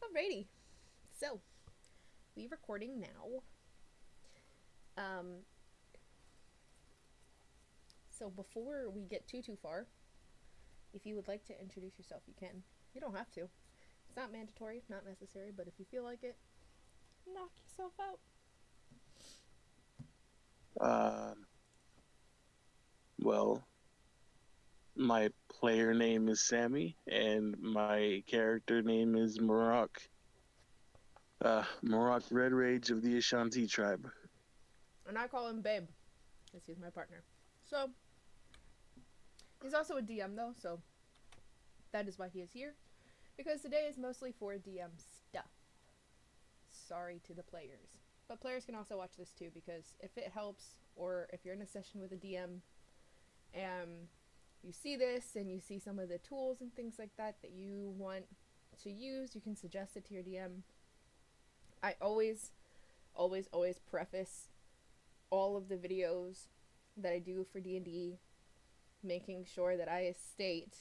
Alrighty, so we recording now. Um, so before we get too far, if you would like to introduce yourself, you can. You don't have to. It's not mandatory, not necessary, but if you feel like it, knock yourself out. Um, well, my player name is Sammy, and my character name is Marok. Marok Red Rage of the Ashanti tribe. And I call him Babe, because he's my partner. So he's also a DM though, so that is why he is here. Because today is mostly for DM stuff. Sorry to the players. But players can also watch this too because if it helps, or if you're in a session with a DM and you see this and you see some of the tools and things like that you want to use, you can suggest it to your DM. I always preface all of the videos that I do for D&D, making sure that I state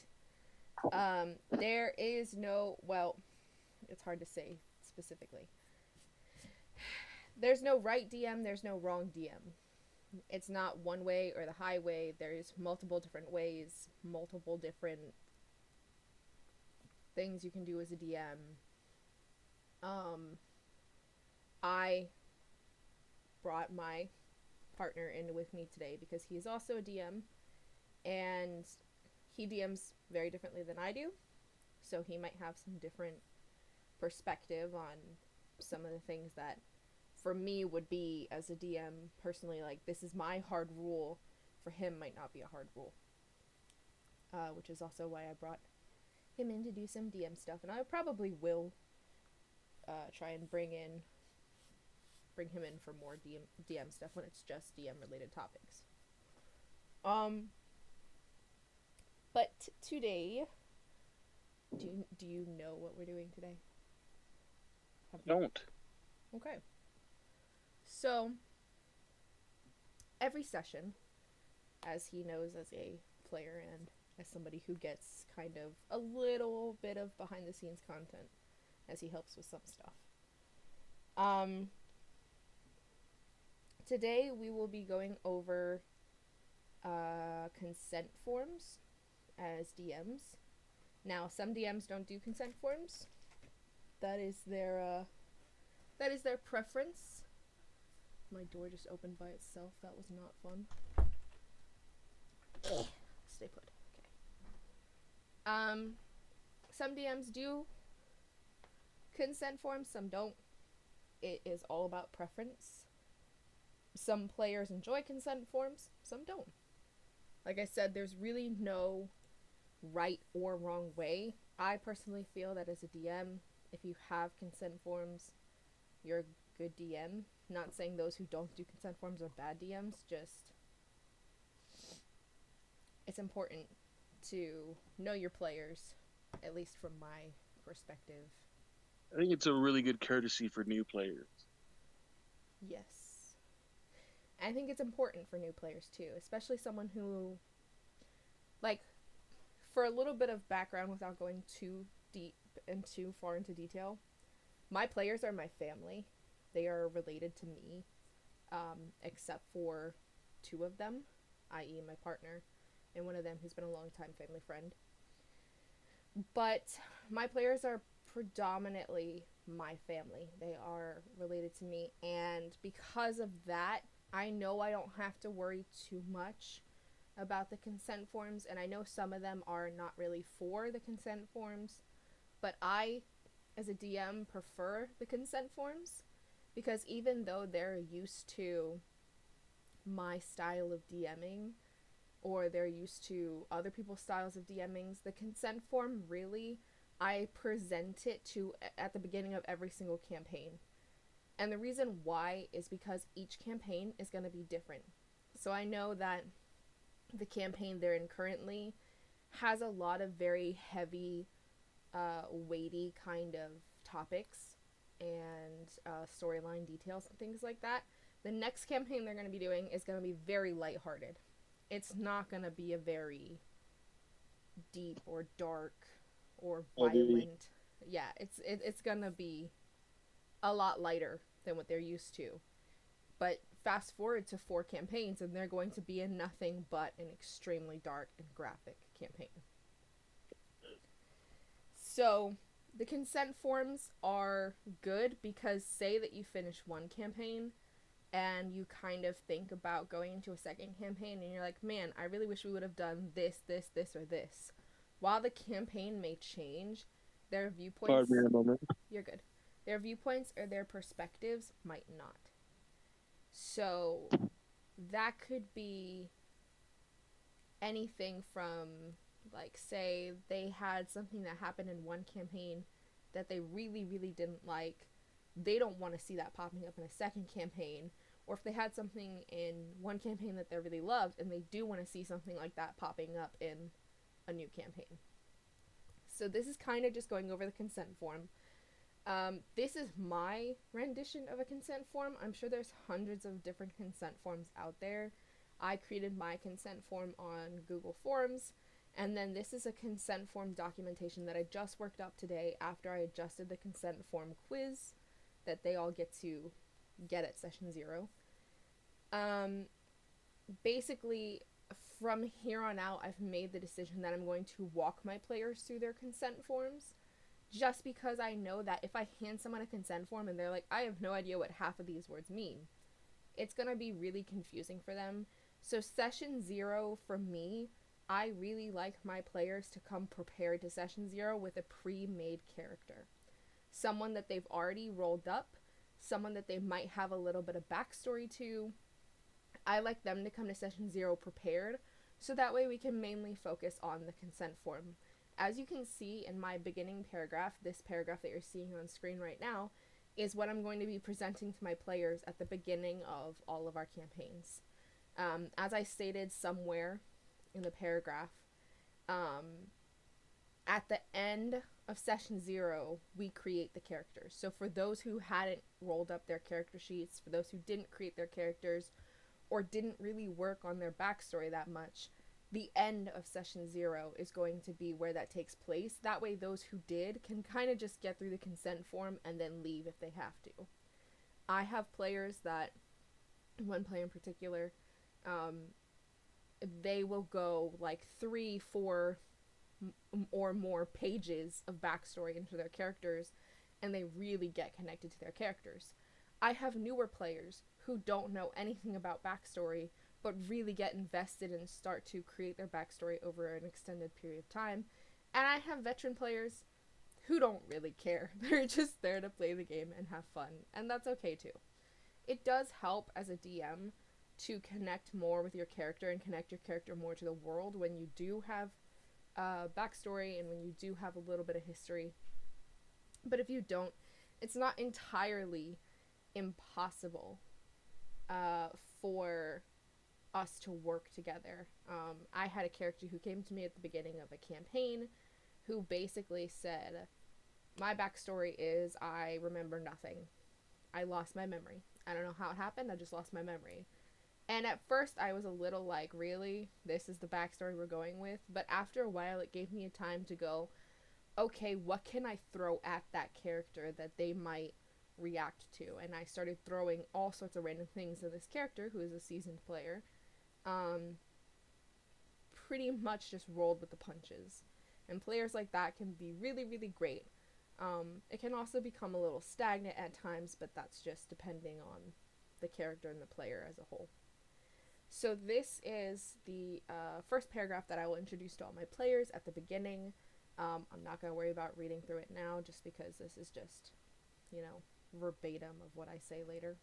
there is no, well, it's hard to say specifically. There's no right DM, there's no wrong DM. It's not one way or the highway. There's multiple different ways, multiple different things you can do as a DM. Um, I brought my partner in with me today because he is also a DM and he DMs very differently than I do. So he might have some different perspective on some of the things that for me would be as a DM personally like this is my hard rule. For him might not be a hard rule. Which is also why I brought him in to do some DM stuff, and I probably will try and bring him in for more DM stuff when it's just DM related topics. Um, but today, do you know what we're doing today? Have you? Don't. Okay. So every session, as he knows as a player and as somebody who gets kind of a little bit of behind the scenes content, as he helps with some stuff. Um, Today we will be going over consent forms as DMs. Now, some DMs don't do consent forms. That is their preference. My door just opened by itself. That was not fun. Stay put. Okay. Some DMs do consent forms. Some don't. It is all about preference. Some players enjoy consent forms. Some don't. Like I said, there's really no right or wrong way. I personally feel that as a DM, if you have consent forms, you're a good DM. Not saying those who don't do consent forms are bad DMs, just it's important to know your players, at least from my perspective. I think it's a really good courtesy for new players. Yes. I think it's important for new players too, especially someone who, like, for a little bit of background without going too deep and too far into detail, my players are my family. They are related to me, except for two of them, i.e., my partner, and one of them who's been a long time family friend. But my players are predominantly my family. They are related to me, and because of that, I know I don't have to worry too much about the consent forms, and I know some of them are not really for the consent forms, but I, as a DM, prefer the consent forms because even though they're used to my style of DMing or they're used to other people's styles of DMings, the consent form really I present it to at the beginning of every single campaign. And the reason why is because each campaign is going to be different. So I know that the campaign they're in currently has a lot of very heavy, weighty kind of topics and storyline details and things like that. The next campaign they're going to be doing is going to be very lighthearted. It's not going to be a very deep or dark or Heavy. violent. Yeah, it's gonna be a lot lighter than what they're used to. But fast forward to 4 campaigns, and they're going to be in nothing but an extremely dark and graphic campaign. So the consent forms are good because say that you finish one campaign and you kind of think about going into a second campaign and you're like, man, I really wish we would have done this, this, this, or this. While the campaign may change, their Pardon me viewpoints, a moment. you're good. Their viewpoints or their perspectives might not. So that could be anything from, like, say they had something that happened in one campaign that they really, really didn't like. They don't want to see that popping up in a second campaign. Or if they had something in one campaign that they really loved and they do want to see something like that popping up in a new campaign. So this is kind of just going over the consent form. This is my rendition of a consent form. I'm sure there's hundreds of different consent forms out there. I created my consent form on Google Forms, and then this is a consent form documentation that I just worked up today after I adjusted the consent form quiz that they all get to get at session 0. Um, Basically, from here on out, I've made the decision that I'm going to walk my players through their consent forms just because I know that if I hand someone a consent form and they're like, I have no idea what half of these words mean, it's going to be really confusing for them. So, session 0 for me, I really like my players to come prepared to session 0 with a pre made character. Someone that they've already rolled up, someone that they might have a little bit of backstory to. I like them to come to session 0 prepared, so that way we can mainly focus on the consent form. As you can see in my beginning paragraph, this paragraph that you're seeing on screen right now is what I'm going to be presenting to my players at the beginning of all of our campaigns. As I stated somewhere in the paragraph, um, at the end of session 0, we create the characters. So for those who hadn't rolled up their character sheets, for those who didn't create their characters, or didn't really work on their backstory that much, the end of session 0 is going to be where that takes place. That way, those who did can kind of just get through the consent form and then leave if they have to. I have players that, one player in particular, um, they will go like 3, 4 or more pages of backstory into their characters, and they really get connected to their characters. I have newer players who don't know anything about backstory but really get invested and start to create their backstory over an extended period of time. And I have veteran players who don't really care. They're just there to play the game and have fun, and that's okay too. It does help as a DM to connect more with your character and connect your character more to the world when you do have backstory and when you do have a little bit of history. But if you don't, it's not entirely impossible uh, for us to work together. I had a character who came to me at the beginning of a campaign who basically said, my backstory is I remember nothing. I lost my memory. I don't know how it happened, I just lost my memory. And at first, I was a little like, really? This is the backstory we're going with? But after a while, it gave me a time to go, okay, what can I throw at that character that they might react to? And I started throwing all sorts of random things at this character, who is a seasoned player. Um, Pretty much just rolled with the punches. And players like that can be really, really great. It can also become a little stagnant at times, but that's just depending on the character and the player as a whole. So this is the first paragraph that I will introduce to all my players at the beginning. I'm not going to worry about reading through it now just because this is just, verbatim of what I say later.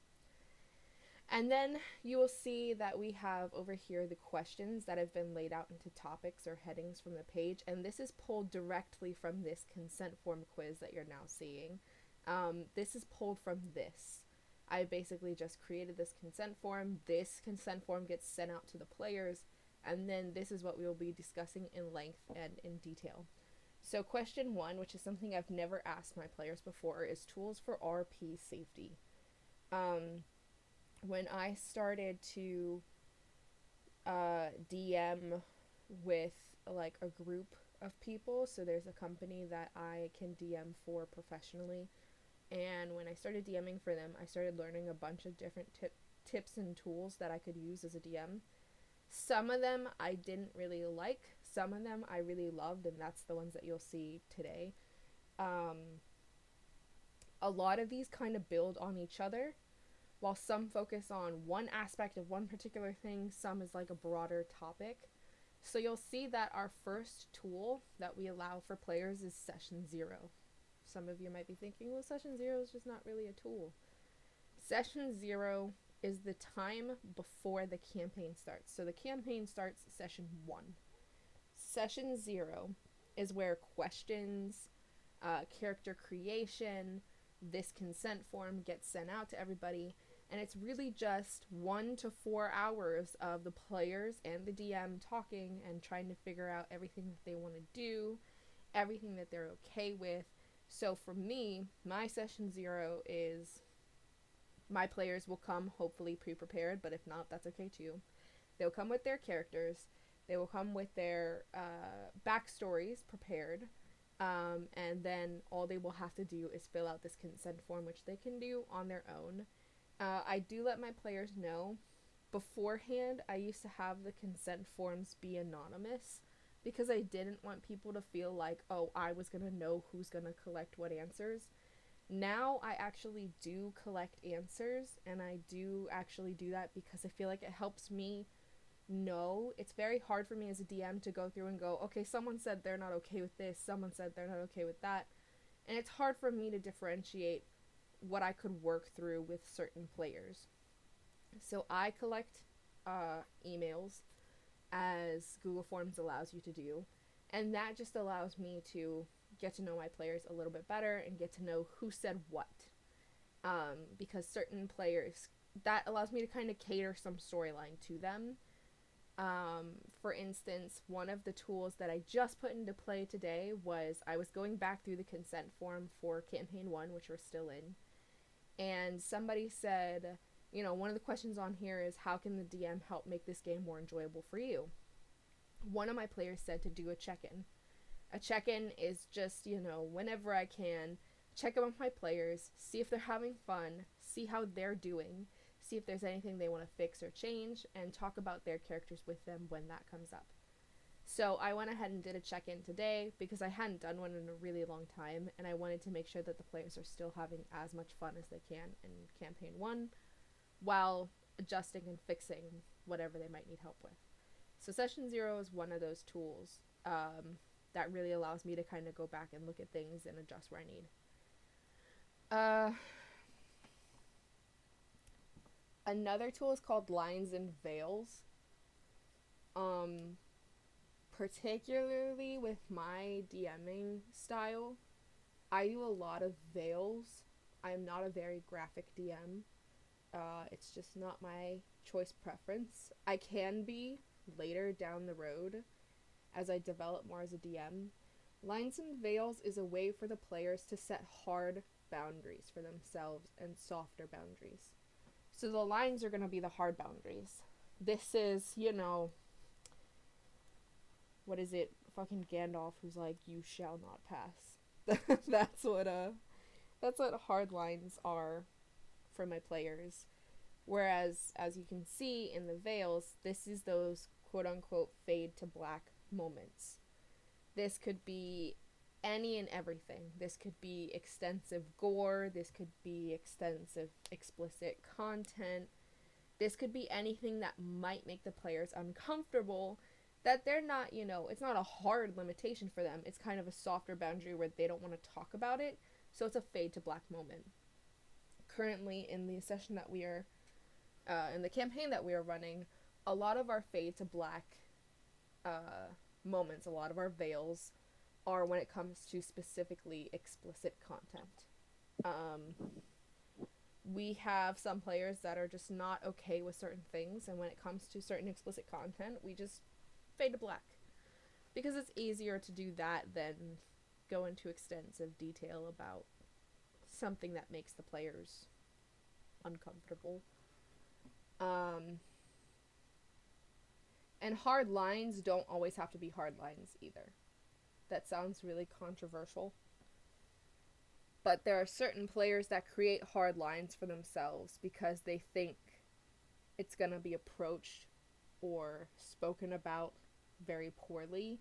And then you will see that we have over here the questions that have been laid out into topics or headings from the page. And this is pulled directly from this consent form quiz that you're now seeing. This is pulled from this. I basically just created this consent form. This consent form gets sent out to the players. And then this is what we will be discussing in length and in detail. So question 1, which is something I've never asked my players before, is tools for RP safety. When I started to DM with like a group of people. So there's a company that I can DM for professionally. And when I started DMing for them, I started learning a bunch of different tips and tools that I could use as a DM. Some of them I didn't really like, some of them I really loved, and that's the ones that you'll see today. Um, a lot of these kind of build on each other, while some focus on one aspect of one particular thing, some is like a broader topic. So you'll see that our first tool that we allow for players is session zero. Some of you might be thinking, well, session zero is just not really a tool. Session zero is the time before the campaign starts. So the campaign starts session one. Session zero is where questions, character creation, this consent form gets sent out to everybody, and it's really just 1 to 4 hours of the players and the DM talking and trying to figure out everything that they want to do, everything that they're okay with. So for me, my session zero is my players will come hopefully pre-prepared, but if not, that's okay too. They'll come with their characters. They will come with their backstories prepared. And then all they will have to do is fill out this consent form, which they can do on their own. I do let my players know. Beforehand, I used to have the consent forms be anonymous because I didn't want people to feel like, oh, I was going to know who's going to collect what answers. Now I actually do collect answers, and I do actually do that because I feel like it helps me know. It's very hard for me as a DM to go through and go, okay, someone said they're not okay with this, someone said they're not okay with that, and it's hard for me to differentiate what I could work through with certain players. So I collect emails as Google Forms allows you to do, and that just allows me to get to know my players a little bit better and get to know who said what. Because certain players, that allows me to kind of cater some storyline to them. For instance, one of the tools that I just put into play today was I was going back through the consent form for campaign 1, which we're still in, and somebody said, one of the questions on here is how can the DM help make this game more enjoyable for you? One of my players said to do a check-in. A check-in is just, whenever I can, check in with my players, see if they're having fun, see how they're doing, see if there's anything they want to fix or change, and talk about their characters with them when that comes up. So I went ahead and did a check-in today because I hadn't done one in a really long time, and I wanted to make sure that the players are still having as much fun as they can in campaign 1 while adjusting and fixing whatever they might need help with. So session 0 is one of those tools that really allows me to kind of go back and look at things and adjust where I need. Another tool is called Lines and Veils. Particularly with my DMing style, I do a lot of veils. I am not a very graphic DM. It's just not my choice preference. I can be later down the road as I develop more as a DM. Lines and Veils is a way for the players to set hard boundaries for themselves and softer boundaries. So the lines are going to be the hard boundaries. This is, what is it? Fucking Gandalf who's like, you shall not pass. that's what hard lines are for my players. Whereas, as you can see in the veils, this is those quote unquote fade to black moments. This could be any and everything. This could be extensive gore, this could be extensive explicit content, this could be anything that might make the players uncomfortable, that they're not, it's not a hard limitation for them. It's kind of a softer boundary where they don't want to talk about it, so it's a fade to black moment. Currently, in the session that we are, in the campaign that we are running, a lot of our fade to black moments, a lot of our veils, are when it comes to specifically explicit content. We have some players that are just not okay with certain things, and when it comes to certain explicit content, we just fade to black. Because it's easier to do that than go into extensive detail about something that makes the players uncomfortable. And hard lines don't always have to be hard lines either. that sounds really controversial. But there are certain players that create hard lines for themselves because they think it's going to be approached or spoken about very poorly.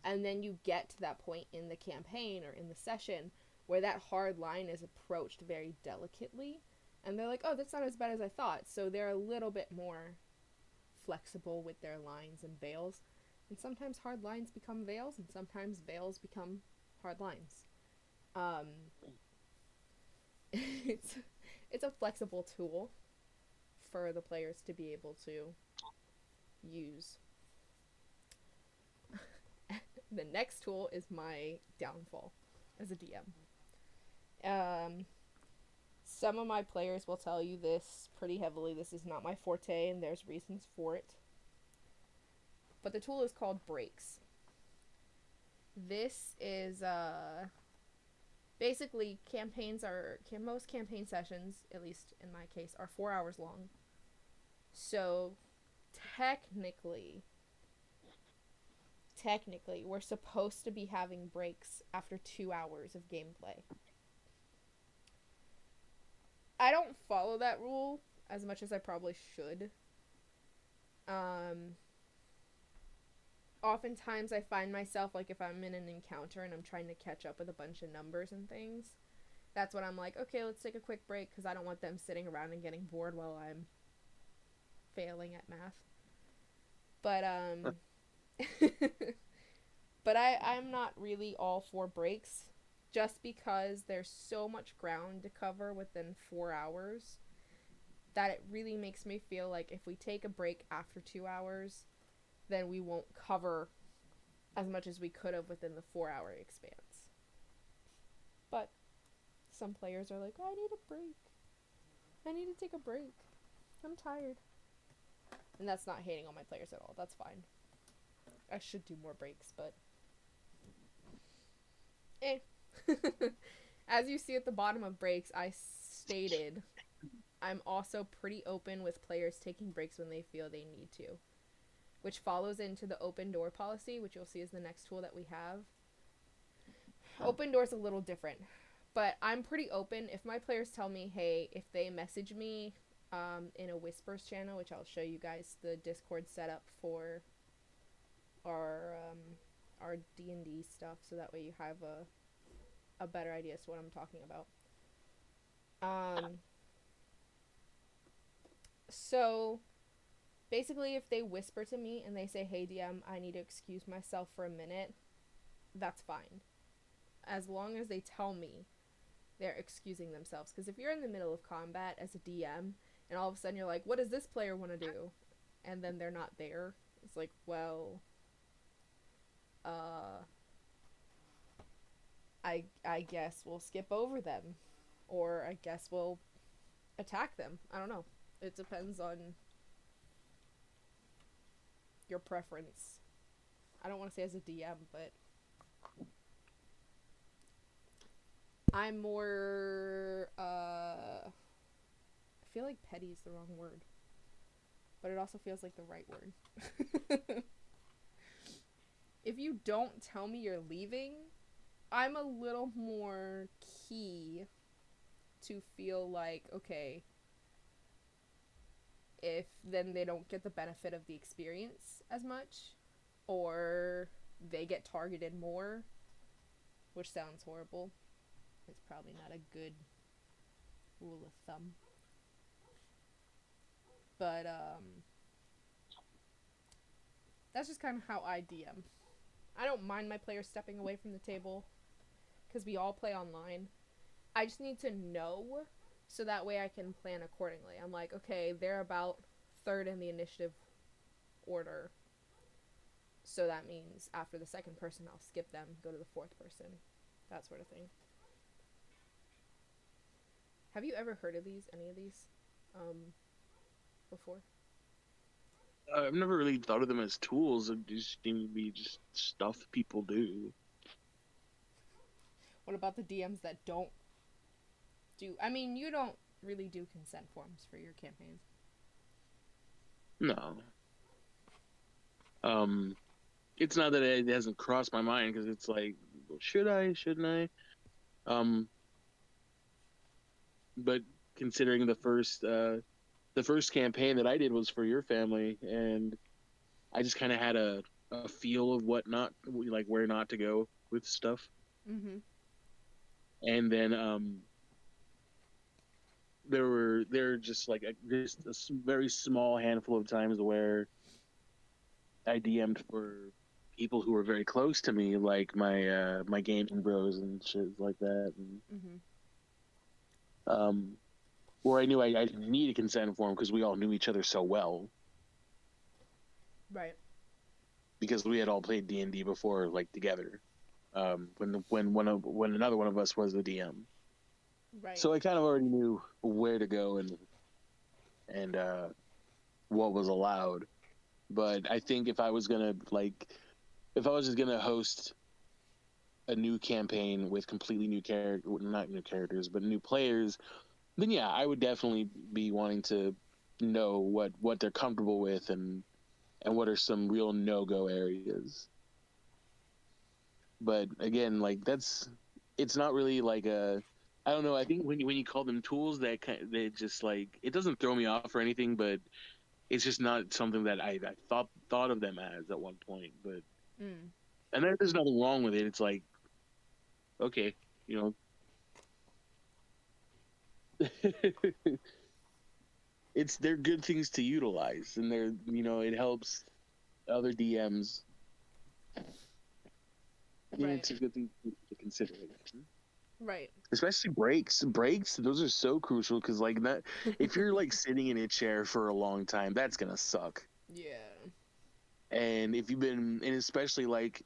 And then you get to that point in the campaign or in the session where that hard line is approached very delicately. And they're like, oh, that's not as bad as I thought. So they're a little bit more flexible with their lines and veils. And sometimes hard lines become veils, and sometimes veils become hard lines. Um, it's it's a flexible tool for the players to be able to use. The next tool is my downfall as a DM. Some of my players will tell you this pretty heavily. This is not my forte, and there's reasons for it. But the tool is called breaks. This is basically most campaign sessions, at least in my case, are 4 hours long. So technically, we're supposed to be having breaks after 2 hours of gameplay. I don't follow that rule as much as I probably should. Oftentimes I find myself, like, if I'm in an encounter and I'm trying to catch up with a bunch of numbers and things, that's when I'm like, okay, let's take a quick break because I don't want them sitting around and getting bored while I'm failing at math. But but I'm not really all for breaks, just because there's so much ground to cover within 4 hours that it really makes me feel like if we take a break after 2 hours, then we won't cover as much as we could have within the 4-hour expanse. But some players are like, I need a break. I need to take a break. I'm tired. And that's not hating on my players at all. That's fine. I should do more breaks, but As you see at the bottom of breaks, I stated I'm also pretty open with players taking breaks when they feel they need to, which follows into the open door policy, which you'll see is the next tool that we have. Open door's a little different, but I'm pretty open. If my players tell me, hey, if they message me in a Whispers channel, which I'll show you guys the Discord setup for our D&D stuff, so that way you have a better idea as to what I'm talking about. So basically, if they whisper to me and they say, hey DM, I need to excuse myself for a minute, that's fine. As long as they tell me they're excusing themselves. Because if you're in the middle of combat as a DM and all of a sudden you're like, what does this player want to do? And then they're not there, it's like, well, I guess we'll skip over them, or I guess we'll attack them. I don't know. It depends on your preference. I don't want to say as a DM, but I'm more I feel like petty is the wrong word, but it also feels like the right word. If you don't tell me you're leaving, I'm a little more key to feel like, okay, if then they don't get the benefit of the experience as much, or they get targeted more, which sounds horrible. It's probably not a good rule of thumb. But that's just kind of how I DM. I don't mind my players stepping away from the table because we all play online. I just need to know so that way I can plan accordingly. I'm like, okay, they're about third in the initiative order, so that means after the second person I'll skip them, go to the fourth person, that sort of thing. Have you ever heard of any of these before? I've never really thought of them as tools. It just seem to be just stuff people do. What about the DMs that don't do? I mean, you don't really do consent forms for your campaigns. No. Um, it's not that it hasn't crossed my mind because it's like, should I? Shouldn't I? Um, but considering the first campaign that I did was for your family, and I just kind of had a feel of what not like where not to go with stuff, Mm-hmm. and then there were just like just very small handful of times where I DM'd for people who were very close to me, like my gaming bros and shit like that, and Mm-hmm. um, where I knew I didn't need a consent form because we all knew each other so well Right. because we had all played D&D before, like together. When another one of us was the DM, Right. so I kind of already knew where to go and what was allowed. But I think if I was just gonna host a new campaign with completely new character, not new characters, but new players, then yeah, I would definitely be wanting to know what they're comfortable with and what are some real no go areas. But again, like that's it's not really like a I don't know. I think when you call them tools, they just like it doesn't throw me off or anything, but it's just not something that I thought of them as at one point. But Mm. and there's nothing wrong with it. It's like okay, you know, they're good things to utilize, and it helps other DMs. Yeah, Right. it's a good thing to consider. Right. Especially breaks, those are so crucial because like that if you're like sitting in a chair for a long time, that's gonna suck. Yeah. And if you've been and especially like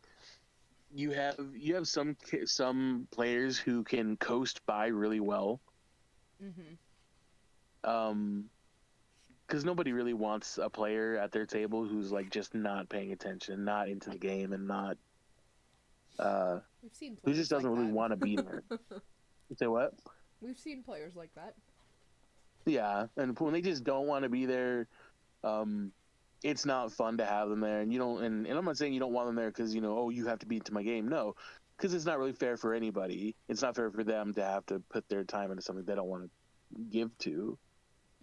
you have some players who can coast by really well, Mm-hmm. um because nobody really wants a player at their table who's like just not paying attention, not into the game, and not uh We've seen who just players doesn't like really that. want to be there. You say what? We've seen players like that. Yeah, and when they just don't want to be there, um it's not fun to have them there, and you don't and I'm not saying you don't want them there because oh, you have to be into my game. No, because it's not really fair for anybody. It's not fair for them to have to put their time into something they don't want to give to.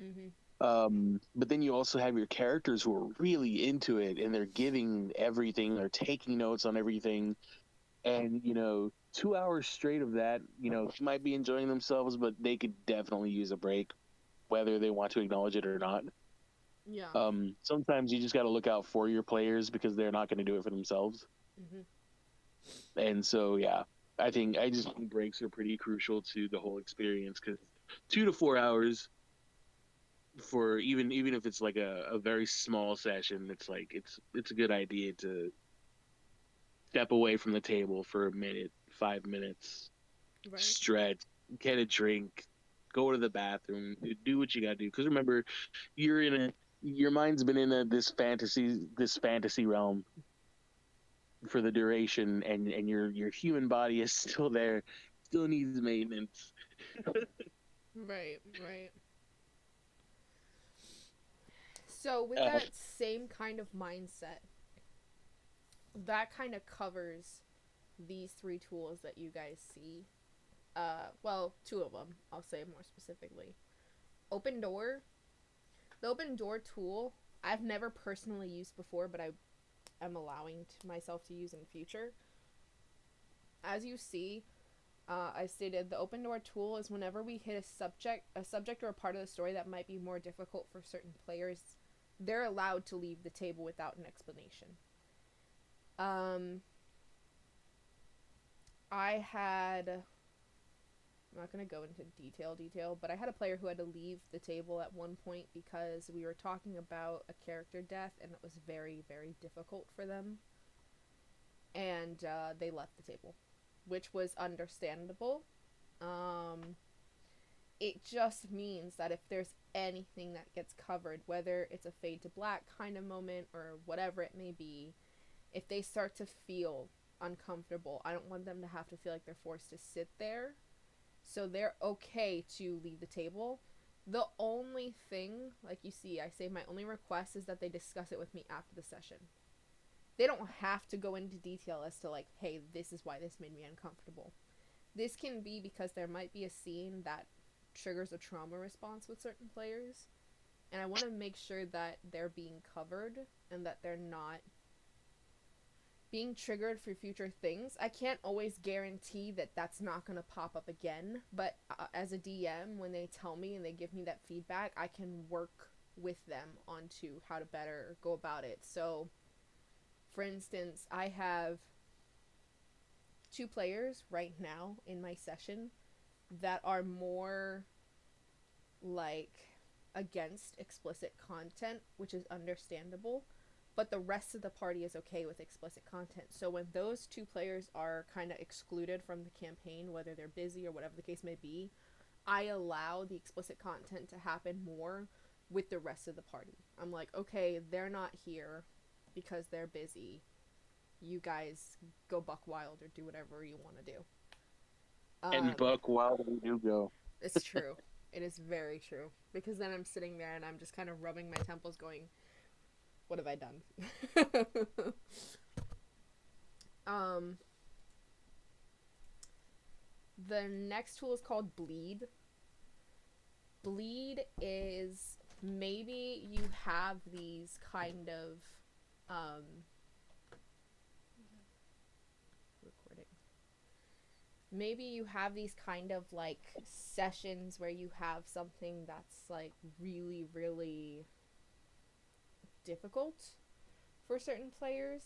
Mm-hmm. But then you also have your characters who are really into it and they're giving everything, they're taking notes on everything, and 2 hours straight of that, they might be enjoying themselves, but they could definitely use a break, whether they want to acknowledge it or not. Yeah. Sometimes you just got to look out for your players because they're not going to do it for themselves. Mm-hmm. And so, yeah, I just think breaks are pretty crucial to the whole experience because 2 to 4 hours for even if it's like a very small session, it's like it's a good idea to step away from the table for a minute, 5 minutes, Right. stretch, get a drink, go to the bathroom, do what you got to do. Because remember, you're in a your mind's been in this fantasy realm for the duration, and your human body is still there, still needs maintenance. Right. Right. So with Uh, that same kind of mindset, that kind of covers these three tools that you guys see. Well, two of them. I'll say more specifically. Open Door. The Open Door tool I've never personally used before, but I am allowing myself to use in the future. As you see, I stated the Open Door tool is whenever we hit a subject or a part of the story that might be more difficult for certain players, they're allowed to leave the table without an explanation. Um, I had I'm not going to go into detail, but I had a player who had to leave the table at one point because we were talking about a character death and it was very, very difficult for them. And they left the table, which was understandable. Um, it just means that if there's anything that gets covered, whether it's a fade to black kind of moment or whatever it may be, if they start to feel uncomfortable, I don't want them to have to feel like they're forced to sit there. So they're okay to leave the table. The only thing, like you see, I say my only request is that they discuss it with me after the session. they don't have to go into detail as to like, hey, this is why this made me uncomfortable. This can be because there might be a scene that triggers a trauma response with certain players, and I want to make sure that they're being covered and that they're not being triggered for future things. I can't always guarantee that that's not going to pop up again, but as a DM, when they tell me and they give me that feedback, I can work with them onto how to better go about it. So, for instance, I have 2 players right now in my session that are more like against explicit content, which is understandable, but the rest of the party is okay with explicit content. So when those 2 players are kind of excluded from the campaign, whether they're busy or whatever the case may be, I allow the explicit content to happen more with the rest of the party. I'm like, okay, they're not here because they're busy. You guys go buck wild or do whatever you want to do. And buck wild we do go. It's true. It is very true. Because then I'm sitting there and I'm just kind of rubbing my temples going, what have I done? um, the next tool is called Bleed. Bleed is maybe you have these kind of recording. Maybe you have these kind of like sessions where you have something that's like really, really difficult for certain players,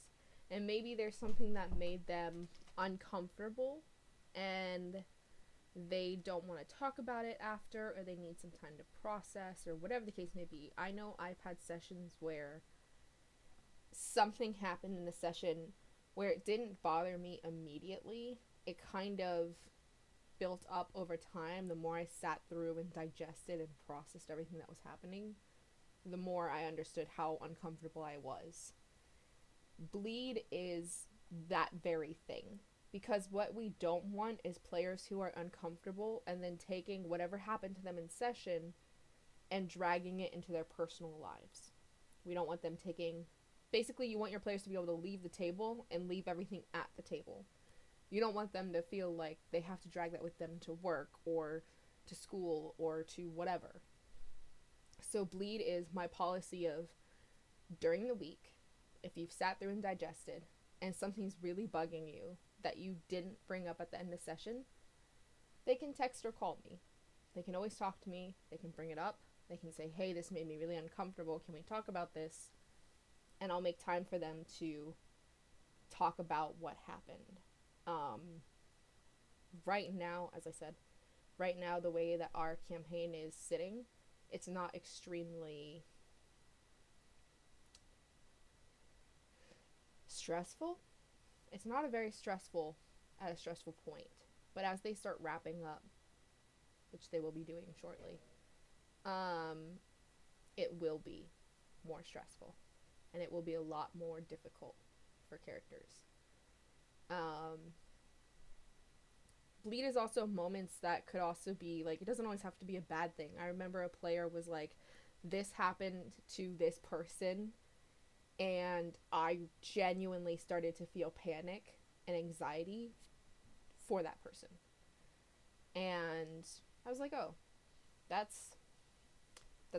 and maybe there's something that made them uncomfortable and they don't want to talk about it after, or they need some time to process, or whatever the case may be. I know I've had sessions where something happened in the session where it didn't bother me immediately. It kind of built up over time. The more I sat through and digested and processed everything that was happening, the more I understood how uncomfortable I was. Bleed is that very thing. Because what we don't want is players who are uncomfortable and then taking whatever happened to them in session and dragging it into their personal lives. We don't want them taking... Basically, you want your players to be able to leave the table and leave everything at the table. You don't want them to feel like they have to drag that with them to work or to school or to whatever. So Bleed is my policy of, during the week, if you've sat through and digested and something's really bugging you that you didn't bring up at the end of session, they can text or call me. They can always talk to me. They can bring it up. They can say, hey, this made me really uncomfortable. Can we talk about this? And I'll make time for them to talk about what happened. Right now, as I said, right now the way that our campaign is sitting, it's not extremely stressful. It's not a very stressful at a stressful point, but as they start wrapping up, which they will be doing shortly, it will be more stressful, and it will be a lot more difficult for characters. Bleed is also moments that could also be like, it doesn't always have to be a bad thing. I remember a player was like, this happened to this person, and I genuinely started to feel panic and anxiety for that person. And I was like, oh, that's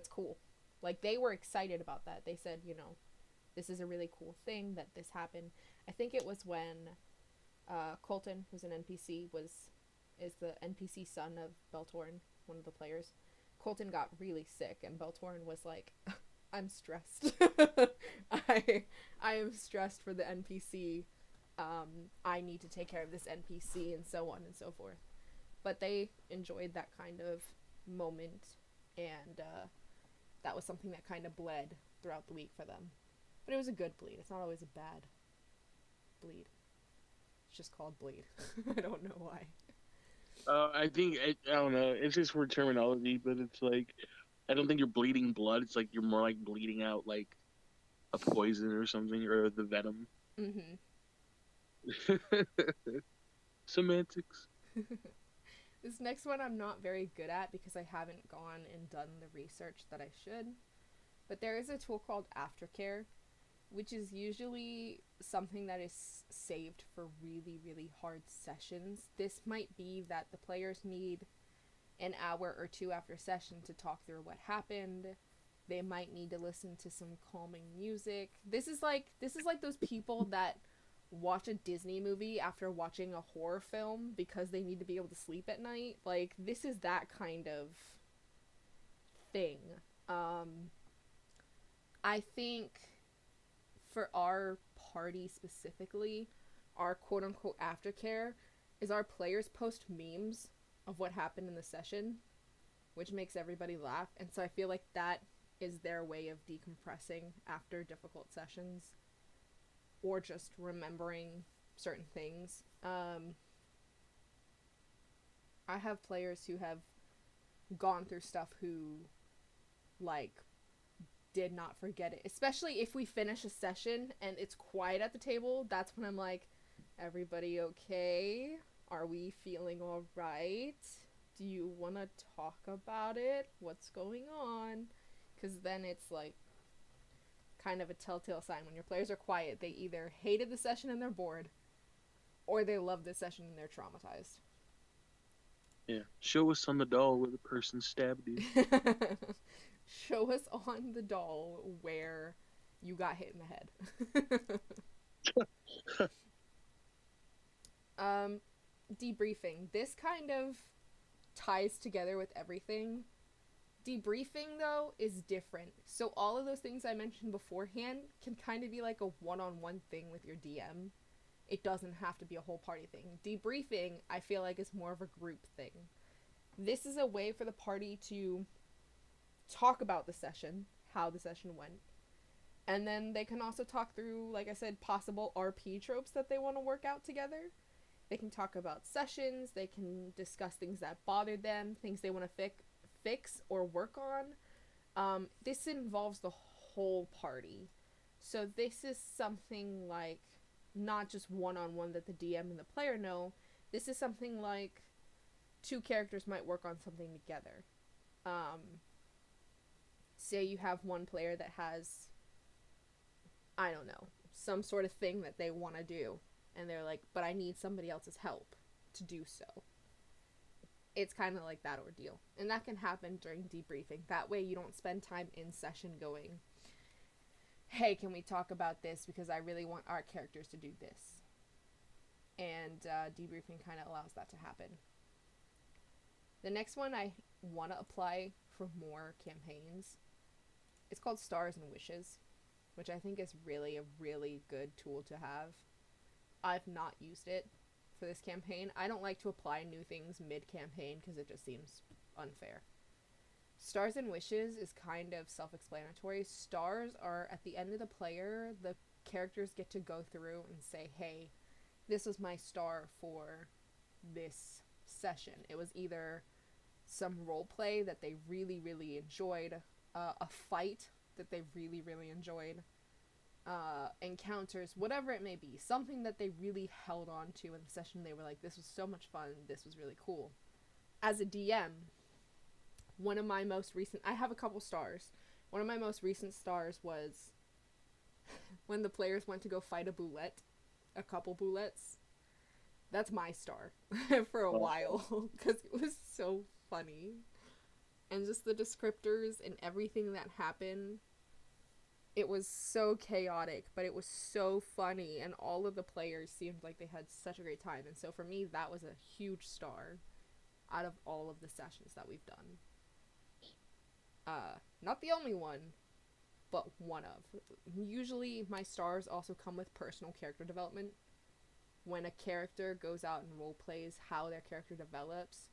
cool. Like, they were excited about that. They said, you know, this is a really cool thing that this happened. I think it was when Colton, who's an NPC, is the NPC son of Beltorn, one of the players. Colton got really sick, and Beltorn was like, I'm stressed. I am stressed for the NPC. I need to take care of this NPC, and so on and so forth. But they enjoyed that kind of moment, and that was something that kind of bled throughout the week for them. But it was a good bleed. It's not always a bad bleed. It's just called bleed. I don't know why. I think I don't know. It's just for terminology, but it's like I don't think you're bleeding blood. It's like you're more like bleeding out like a poison or something, or the venom. Mm-hmm. Semantics. This next one I'm not very good at because I haven't gone and done the research that I should. But there is a tool called Aftercare, which is usually something that is saved for really, really hard sessions. This might be that the players need an hour or two after session to talk through what happened. They might need to listen to some calming music. This is like those people that watch a Disney movie after watching a horror film because they need to be able to sleep at night. Like, this is that kind of thing. Um I think for our party specifically, our quote unquote aftercare is our players post memes of what happened in the session, which makes everybody laugh. And so I feel like that is their way of decompressing after difficult sessions or just remembering certain things. I have players who have gone through stuff who, like, did not forget it. Especially if we finish a session and it's quiet at the table, that's when I'm like, everybody okay? Are we feeling alright? Do you want to talk about it? What's going on? Because then it's like kind of a telltale sign. When your players are quiet, they either hated the session and they're bored, or they love the session and they're traumatized. Yeah. Show us on the doll where the person stabbed you. Show us on the doll where you got hit in the head. um, Debriefing. This kind of ties together with everything. Debriefing, though, is different. So all of those things I mentioned beforehand can kind of be like a one-on-one thing with your DM. It doesn't have to be a whole party thing. Debriefing, I feel like, is more of a group thing. This is a way for the party to talk about the session, how the session went, and then they can also talk through, like I said, possible RP tropes that they want to work out together. They can talk about sessions, they can discuss things that bothered them, things they want to fix or work on. This involves the whole party. So this is something like not just one-on-one that the DM and the player know. This is something like two characters might work on something together. Say you have one player that has, I don't know, some sort of thing that they want to do, and they're like, but I need somebody else's help to do so. It's kind of like that ordeal. And that can happen during debriefing. That way you don't spend time in session going, hey, can we talk about this because I really want our characters to do this. And debriefing kind of allows that to happen. The next one I want to apply for more campaigns. It's called Stars and Wishes, which I think is really a really good tool to have. I've not used it for this campaign. I don't like to apply new things mid-campaign because it just seems unfair. Stars and Wishes is kind of self-explanatory. Stars are at the end of the player. The characters get to go through and say, hey, this was my star for this session. It was either some role play that they really, really enjoyed, a fight that they really, really enjoyed, encounters, whatever it may be, something that they really held on to in the session. They were like, this was so much fun, this was really cool. As a DM, one of my most recent, I have a couple stars. One of my most recent stars was when the players went to go fight a boulette, a couple boulettes. That's my star for a while because it was so funny. And just the descriptors and everything that happened, it was so chaotic, but it was so funny, and all of the players seemed like they had such a great time. And so for me, that was a huge star out of all of the sessions that we've done. Not the only one, but one of. Usually my stars also come with personal character development. When a character goes out and role plays how their character develops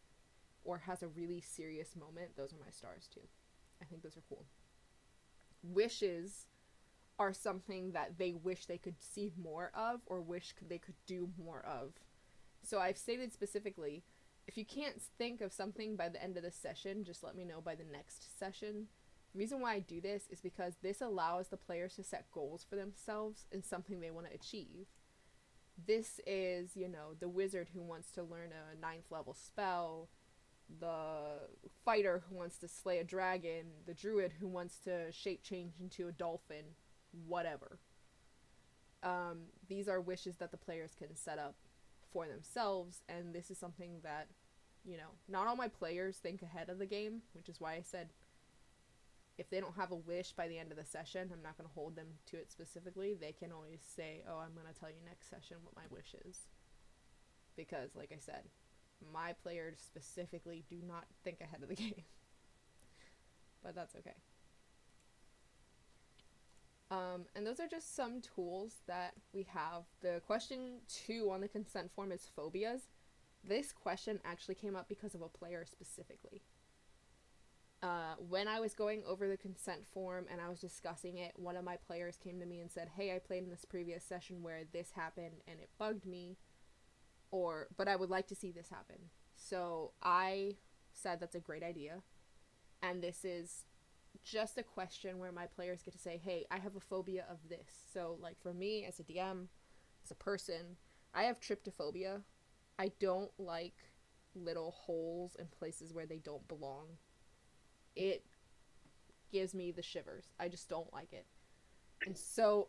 or has a really serious moment, those are my stars too. I think those are cool. Wishes are something that they wish they could see more of or wish they could do more of. So I've stated specifically, if you can't think of something by the end of the session, just let me know by the next session. The reason why I do this is because this allows the players to set goals for themselves and something they want to achieve. This is, the wizard who wants to learn a 9th level spell, the fighter who wants to slay a dragon, the druid who wants to shape change into a dolphin, whatever. These are wishes that the players can set up for themselves, and this is something that, not all my players think ahead of the game, which is why I said if they don't have a wish by the end of the session, I'm not going to hold them to it specifically. They can always say, oh, I'm going to tell you next session what my wish is. Because, like I said, my players specifically do not think ahead of the game. But that's okay. And those are just some tools that we have. The question 2 on the consent form is phobias. This question actually came up because of a player specifically. When I was going over the consent form and I was discussing it, one of my players came to me and said, hey, I played in this previous session where this happened and it bugged me, but I would like to see this happen. So I said that's a great idea, and this is just a question where my players get to say, hey, I have a phobia of this. So, like, for me as a DM, as a person, I have tryptophobia. I don't like little holes in places where they don't belong. It gives me the shivers. I just don't like it. And so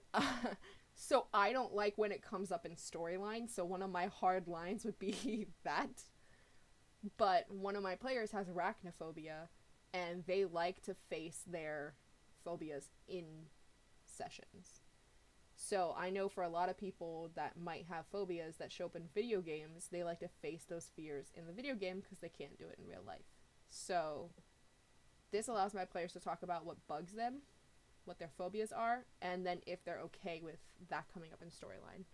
so I don't like when it comes up in storyline. So one of my hard lines would be that. But one of my players has arachnophobia, and they like to face their phobias in sessions. So I know for a lot of people that might have phobias that show up in video games, they like to face those fears in the video game because they can't do it in real life. So this allows my players to talk about what bugs them, what their phobias are, and then if they're okay with that coming up in storyline.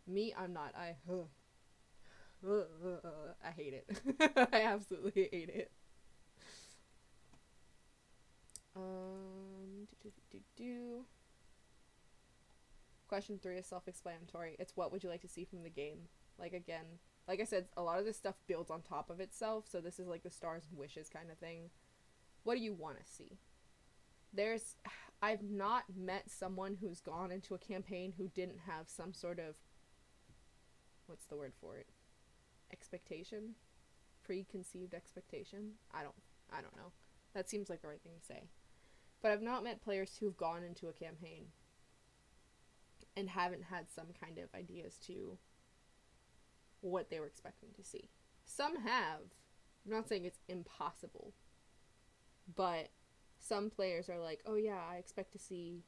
Me, I'm not. I hate it. I absolutely hate it. Question 3 is self-explanatory. It's what would you like to see from the game? Like, again, like I said, a lot of this stuff builds on top of itself, so this is like the stars and wishes kind of thing. What do you want to see? I've not met someone who's gone into a campaign who didn't have some sort of, what's the word for it? Expectation? Preconceived expectation? I don't know. That seems like the right thing to say. But I've not met players who've gone into a campaign and haven't had some kind of ideas to what they were expecting to see. Some have. I'm not saying it's impossible. But some players are like, oh yeah, I expect to see,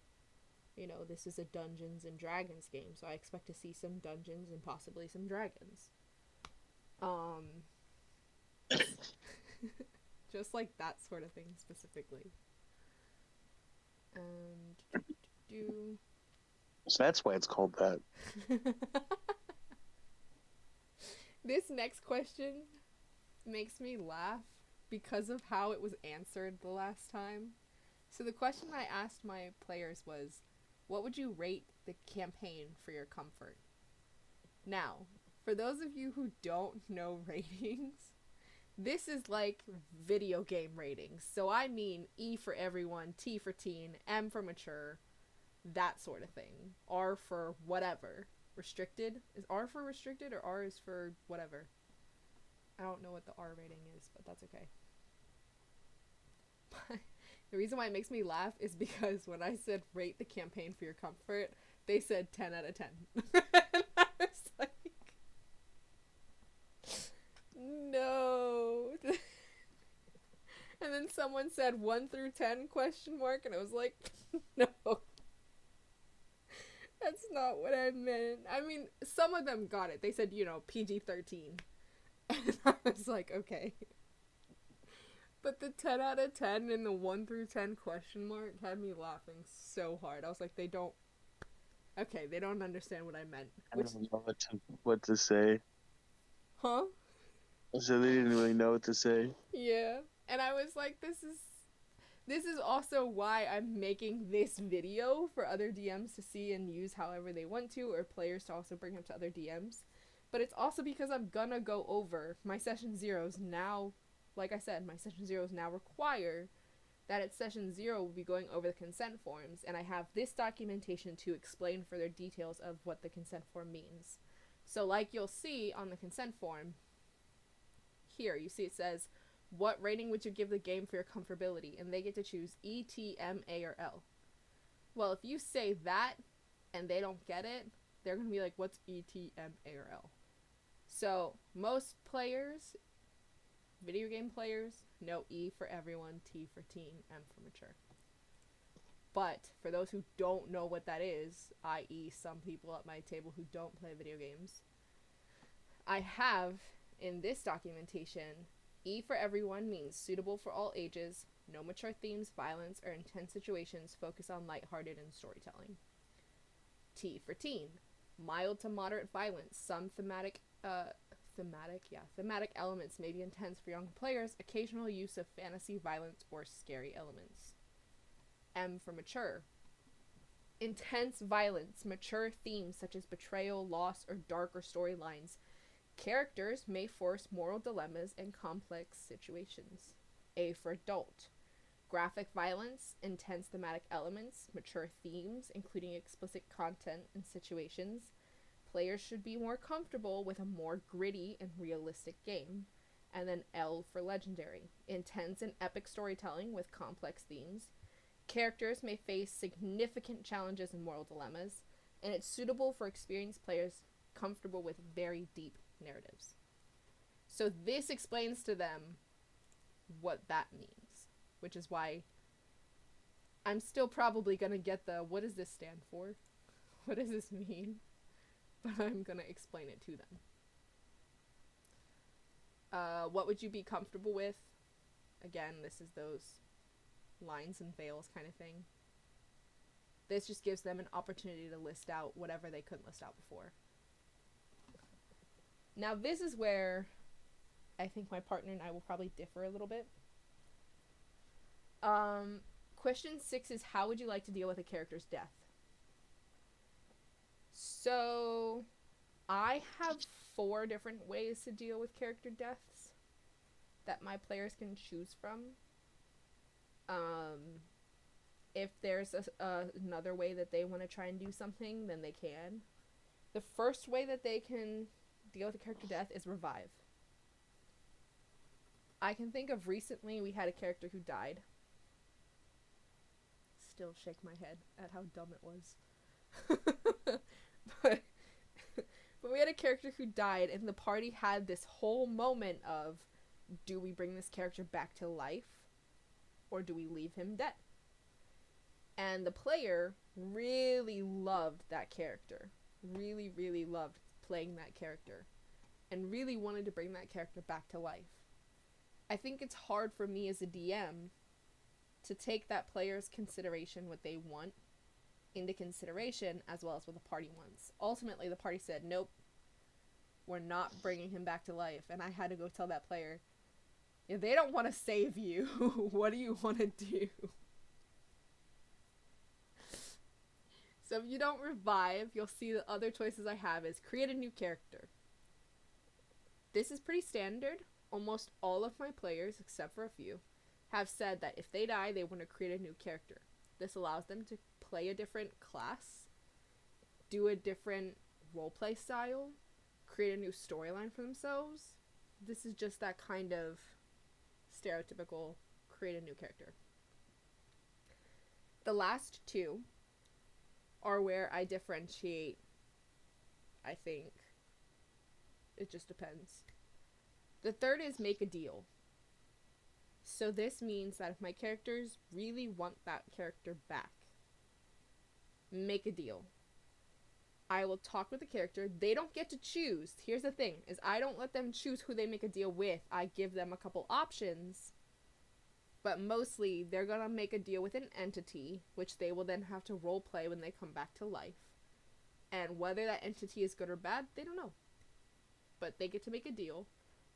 this is a Dungeons and Dragons game, so I expect to see some dungeons and possibly some dragons. Just like that sort of thing specifically. And So that's why it's called that. This next question makes me laugh because of how it was answered the last time. So the question I asked my players was, what would you rate the campaign for your comfort? Now, for those of you who don't know ratings, this is like video game ratings. So I mean E for everyone, T for teen, M for mature, that sort of thing. R for whatever. Restricted? Is R for restricted or R is for whatever? I don't know what the R rating is, but that's okay. The reason why it makes me laugh is because when I said rate the campaign for your comfort, they said 10 out of 10. And I was like, no. And then someone said 1 through 10 question mark, and I was like, no. That's not what I meant. I mean, some of them got it. They said, PG-13. And I was like, okay. But the 10 out of 10 and the 1 through 10 question mark had me laughing so hard. I was like, they don't understand what I meant. I don't know what to say. Huh? So they didn't really know what to say. Yeah. And I was like, this is also why I'm making this video for other DMs to see and use however they want to, or players to also bring up to other DMs. But it's also because I'm gonna go over my session zeros now. Like I said, my session zeros now require that at session 0 we'll be going over the consent forms, and I have this documentation to explain further details of what the consent form means. So like you'll see on the consent form, here you see it says, what rating would you give the game for your comfortability? And they get to choose E, T, M, A, or L. Well, if you say that, and they don't get it, they're going to be like, what's ETMARL? So most players, video game players, know E for everyone, T for teen, M for mature. But for those who don't know what that is, i.e. some people at my table who don't play video games, I have in this documentation, E for everyone means suitable for all ages, no mature themes, violence, or intense situations, focus on lighthearted and storytelling. T for teen, mild to moderate violence, some thematic elements may be intense for young players, occasional use of fantasy, violence, or scary elements. M for mature, intense violence, mature themes such as betrayal, loss, or darker storylines. Characters may force moral dilemmas and complex situations. A for adult, graphic violence, intense thematic elements, mature themes, including explicit content and situations. Players should be more comfortable with a more gritty and realistic game. And then L for legendary, intense and epic storytelling with complex themes. Characters may face significant challenges and moral dilemmas, and it's suitable for experienced players comfortable with very deep narratives. So this explains to them what that means, which is why I'm still probably going to get the, what does this stand for? What does this mean? But I'm going to explain it to them. What would you be comfortable with? Again, this is those lines and veils kind of thing. This just gives them an opportunity to list out whatever they couldn't list out before. Now this is where I think my partner and I will probably differ a little bit. Question 6 is, how would you like to deal with a character's death? So I have 4 different ways to deal with character deaths that my players can choose from. If there's another way that they want to try and do something, then they can. The first way that they can deal with a character death is revive. I can think of recently we had a character who died. Still shake my head at how dumb it was. but we had a character who died, and the party had this whole moment of, do we bring this character back to life, or do we leave him dead? And the player really loved that character. Really, really loved playing that character. And really wanted to bring that character back to life. I think it's hard for me as a DM to take that player's consideration, what they want, into consideration, as well as what the party wants. Ultimately, the party said, nope, we're not bringing him back to life. And I had to go tell that player, if they don't want to save you, what do you want to do? So if you don't revive, you'll see the other choices I have is create a new character. This is pretty standard. Almost all of my players, except for a few, have said that if they die, they want to create a new character. This allows them to play a different class, do a different roleplay style, create a new storyline for themselves. This is just that kind of stereotypical create a new character. The last 2 are where I differentiate, I think. It just depends. The third is make a deal. So this means that if my characters really want that character back, make a deal. I will talk with the character. They don't get to choose. Here's the thing, is I don't let them choose who they make a deal with. I give them a couple options. But mostly, they're going to make a deal with an entity, which they will then have to roleplay when they come back to life. And whether that entity is good or bad, they don't know. But they get to make a deal,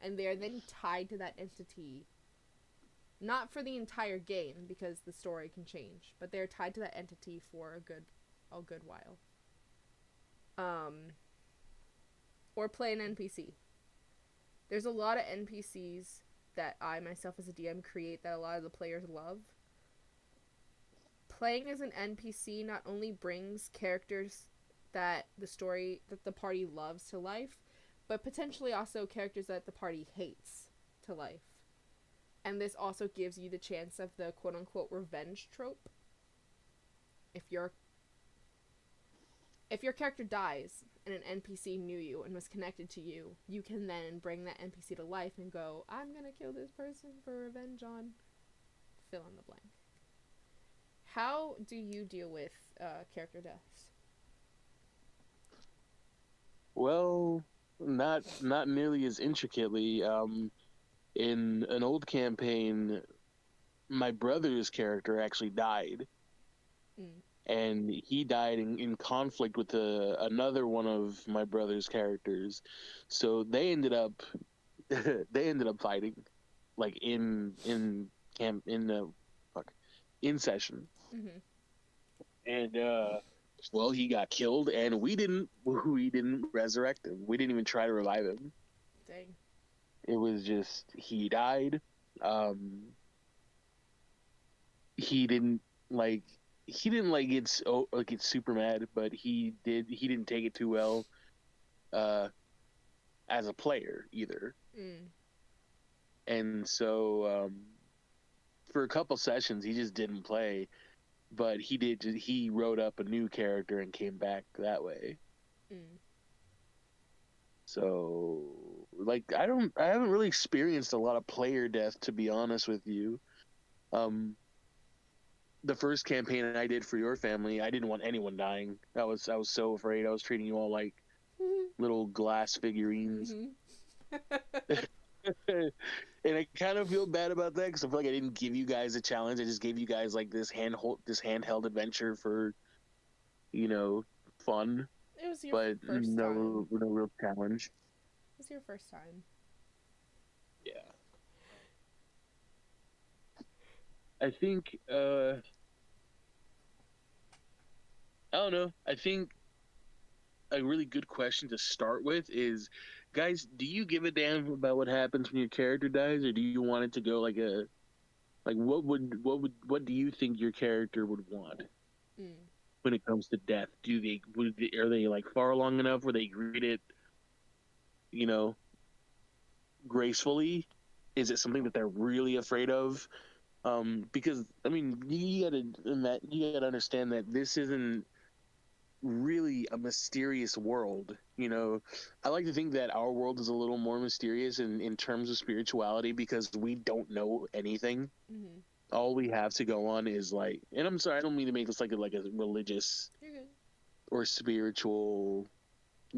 and they're then tied to that entity. Not for the entire game, because the story can change, but they're tied to that entity for a good while. Or play an NPC. There's a lot of NPCs that I myself as a DM create that a lot of the players love. Playing as an NPC not only brings characters that the party loves to life, but potentially also characters that the party hates to life. And this also gives you the chance of the quote-unquote revenge trope. If you're... if your character dies and an NPC knew you and was connected to you, you can then bring that NPC to life and go, I'm gonna kill this person for revenge on fill in the blank. How do you deal with character deaths? Well, not nearly as intricately. In an old campaign, my brother's character actually died, Mm. and he died in conflict with another one of my brother's characters. So they ended up they ended up fighting, like in camp in the fuck in session, Mm-hmm. and well, he got killed, and we didn't resurrect him. We didn't even try to revive him. Dang. It was just he died. Um, he didn't like he didn't like get super mad, but he didn't take it too well uh as a player either. Mm. And so for a couple sessions he just didn't play, but he wrote up a new character and came back that way. Mm. So like I haven't really experienced a lot of player death, to be honest with you. Um the first campaign I did for your family, I didn't want anyone dying. I was so afraid. I was treating you all like little glass figurines. Mm-hmm. And I kind of feel bad about that because I feel like I didn't give you guys a challenge. I just gave you guys like this handheld adventure for you know fun, It was your but first time. no real challenge. It was your first time. Yeah, I think I don't know. I think a really good question to start with is, guys, do you give a damn about what happens when your character dies, or do you want it to go like what do you think your character would want Mm. when it comes to death? Are they like far along enough where they greet it, you know, gracefully? Is it something that they're really afraid of? Because I mean, you gotta understand that this isn't really a mysterious world. I like to think that our world is a little more mysterious in terms of spirituality because we don't know anything. Mm-hmm. All we have to go on is like, and I'm sorry, I don't mean to make this like a religious You're good. or spiritual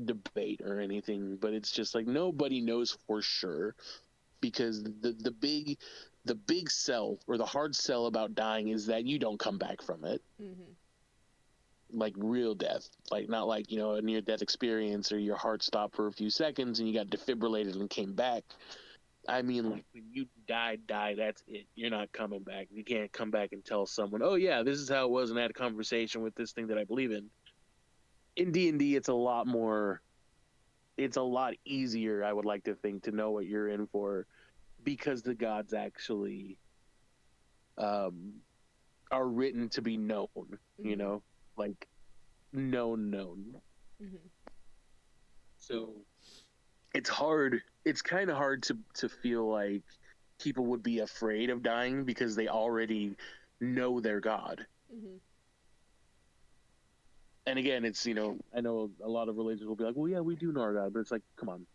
debate or anything, but it's just like nobody knows for sure because the big sell or the hard sell about dying is that you don't come back from it, Mm-hmm. like real death, like not like a near death experience or your heart stopped for a few seconds and you got defibrillated and came back. I mean, like when you die, that's it. You're not coming back. You can't come back and tell someone, oh yeah, this is how it was, and I had a conversation with this thing that I believe in. In D&D, it's a lot easier, I would like to think, to know what you're in for because the gods actually um, are written to be known. You Mm-hmm. know, like known. Mm-hmm. So it's hard. It's kind of hard to feel like people would be afraid of dying because they already know their god. Mm-hmm. And again, it's I know a lot of religions will be like, well, yeah, we do know our god, but it's like, come on.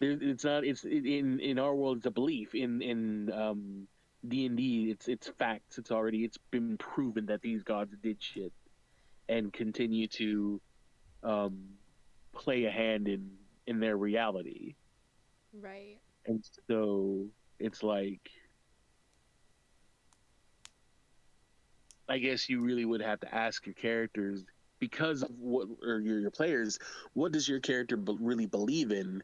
It's not. It's in our world. It's a belief. In D&D, it's facts. It's been proven that these gods did shit and continue to um, play a hand in their reality. Right. And so it's like, I guess you really would have to ask your characters because of what, or your players, what does your character really believe in?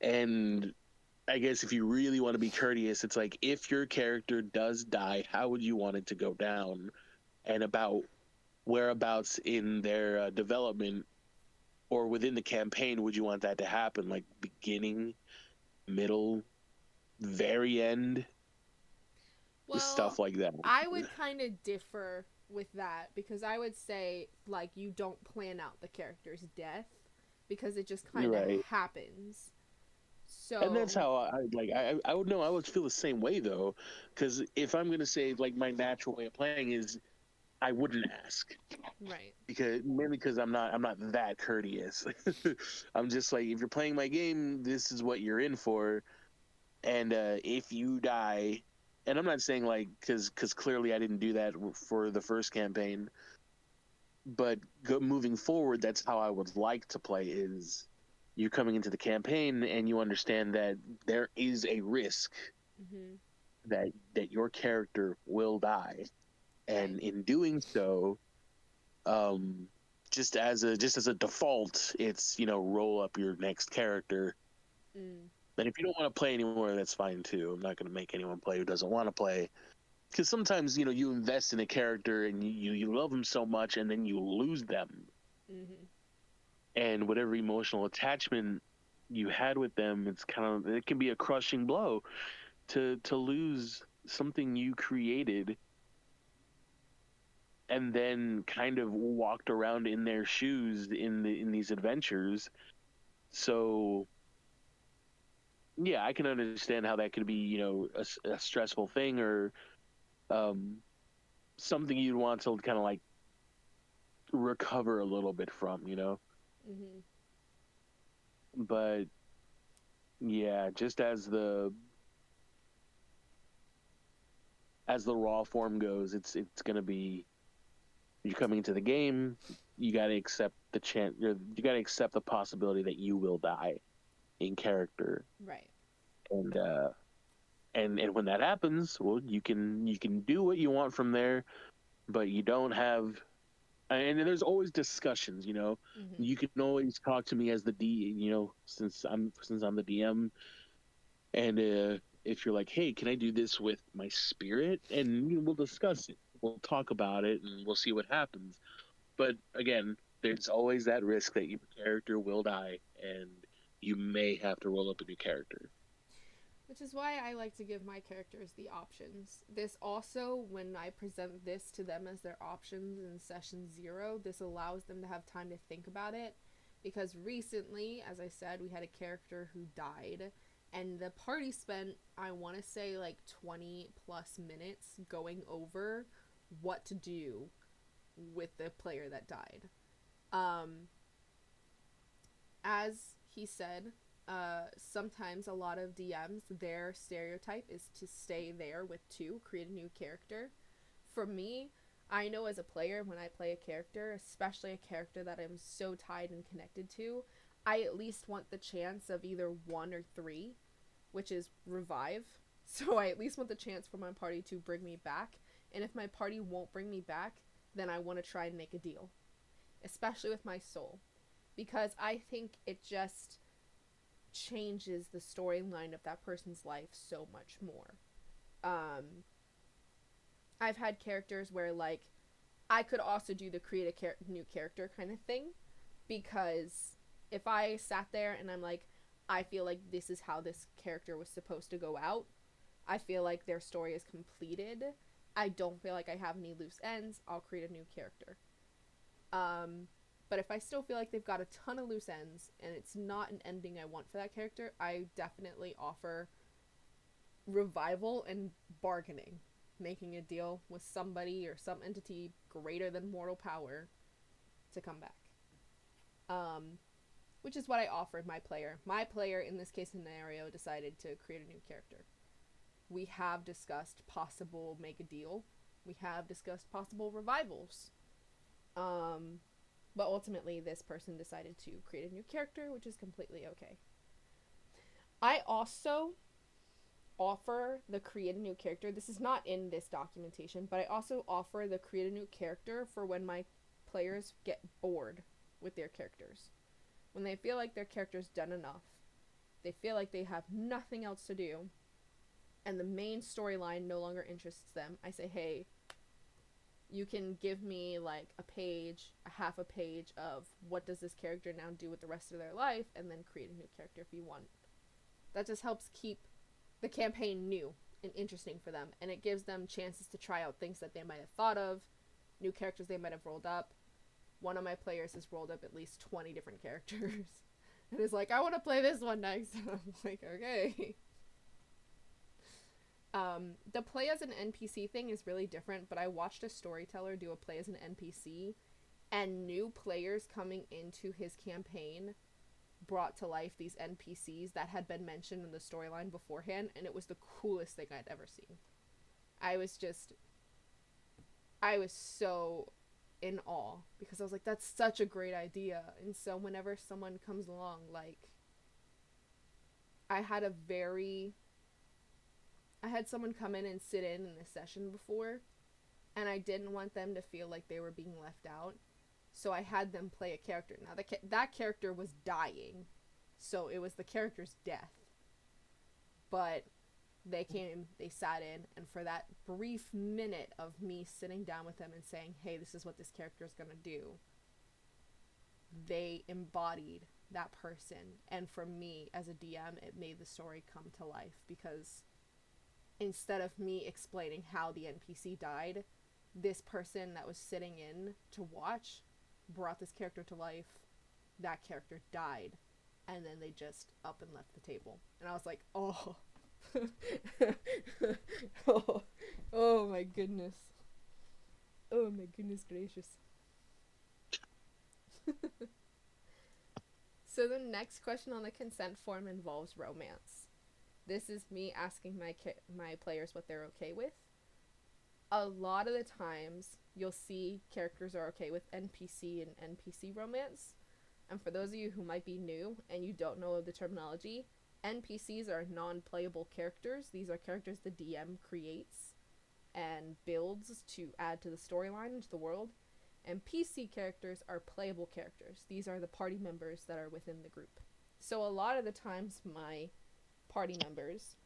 And I guess if you really want to be courteous, it's like if your character does die, how would you want it to go down, and about whereabouts in their development or within the campaign would you want that to happen? Like beginning, middle, very end, stuff Well, like that. I would kind of differ with that because I would say like you don't plan out the character's death because it just You're kind of right. happens. And that's So, how I like. I would know. I would feel the same way though, because if I'm gonna say like my natural way of playing is I wouldn't ask Right. because mainly because I'm not that courteous. I'm just like, if you're playing my game, this is what you're in for, and if you die, and I'm not saying like because clearly I didn't do that for the first campaign, but moving forward, that's how I would like to play is you coming into the campaign and you understand that there is a risk Mhm. that your character will die, Right. and in doing so, um, just as a default, it's roll up your next character. Mm. And if you don't want to play anymore, that's fine too. I'm not going to make anyone play who doesn't want to play. Because sometimes you invest in a character and you love them so much, and then you lose them, Mhm. and whatever emotional attachment you had with them, it can be a crushing blow to lose something you created and then kind of walked around in their shoes in these adventures. So yeah, I can understand how that could be a stressful thing, or um, something you'd want to kind of like recover a little bit from. Mhm. But yeah, just as the raw form goes, it's gonna be, you're coming into the game, you got to accept the chance, you got to accept the possibility that you will die in character, Right. and and when that happens, well, you can do what you want from there, but you don't have. And there's always discussions. Mhm. You can always talk to me as the D. Since I'm the DM, and if you're like, hey, can I do this with my spirit, and we'll discuss it. We'll talk about it, and we'll see what happens. But again, there's always that risk that your character will die, and you may have to roll up a new character. Which is why I like to give my characters the options. This also, when I present this to them as their options in session 0, this allows them to have time to think about it. Because recently, as I said, we had a character who died, and the party spent, I want to say, like 20 plus minutes going over what to do with the player that died. Um, as he said, sometimes a lot of DMs, their stereotype is to stay there with two, create a new character. For me, I know as a player, when I play a character, especially a character that I'm so tied and connected to, I at least want the chance of either 1 or 3, which is revive. So I at least want the chance for my party to bring me back. And if my party won't bring me back, then I want to try and make a deal, especially with my soul, because I think it just changes the storyline of that person's life so much more. Um, I've had characters where, like, I could also do the create a new character kind of thing, because if I sat there and I'm like, I feel like this is how this character was supposed to go out, I feel like their story is completed, I don't feel like I have any loose ends, I'll create a new character. Um, but if I still feel like they've got a ton of loose ends and it's not an ending I want for that character, I definitely offer revival and bargaining, making a deal with somebody or some entity greater than mortal power to come back. Um, which is what I offered my player. My player in this case scenario decided to create a new character. We have discussed possible make a deal. We have discussed possible revivals. Um, but ultimately, this person decided to create a new character, which is completely okay. I also offer the create a new character. This is not in this documentation, but I also offer the create a new character for when my players get bored with their characters. When they feel like their character's done enough, they feel like they have nothing else to do, and the main storyline no longer interests them, I say, hey, you can give me like a page, a half a page of what does this character now do with the rest of their life, and then create a new character if you want. That just helps keep the campaign new and interesting for them, and it gives them chances to try out things that they might have thought of, new characters they might have rolled up. One of my players has rolled up at least 20 different characters and is like, I want to play this one next. And I'm like, okay. The play as an NPC thing is really different, but I watched a storyteller do a play as an NPC, and new players coming into his campaign brought to life these NPCs that had been mentioned in the storyline beforehand, and it was the coolest thing I'd ever seen. I was so in awe because I was like, that's such a great idea. And so whenever someone comes along, like, I had someone come in and sit in a session before, and I didn't want them to feel like they were being left out. So I had them play a character. Now, that character was dying, so it was the character's death. But they came, they sat in, and for that brief minute of me sitting down with them and saying, hey, this is what this character is going to do, they embodied that person. And for me, as a DM, it made the story come to life, because instead of me explaining how the NPC died, this person that was sitting in to watch brought this character to life. That character died, and then they just up and left the table. And I was like, oh. Oh my goodness. Oh my goodness gracious. So the next question on the consent form involves romance. This is me asking my players what they're okay with. A lot of the times, you'll see characters are okay with NPC and NPC romance. And for those of you who might be new and you don't know the terminology, NPCs are non-playable characters. These are characters the DM creates and builds to add to the storyline and to the world. And PC characters are playable characters. These are the party members that are within the group. So a lot of the times, my party members,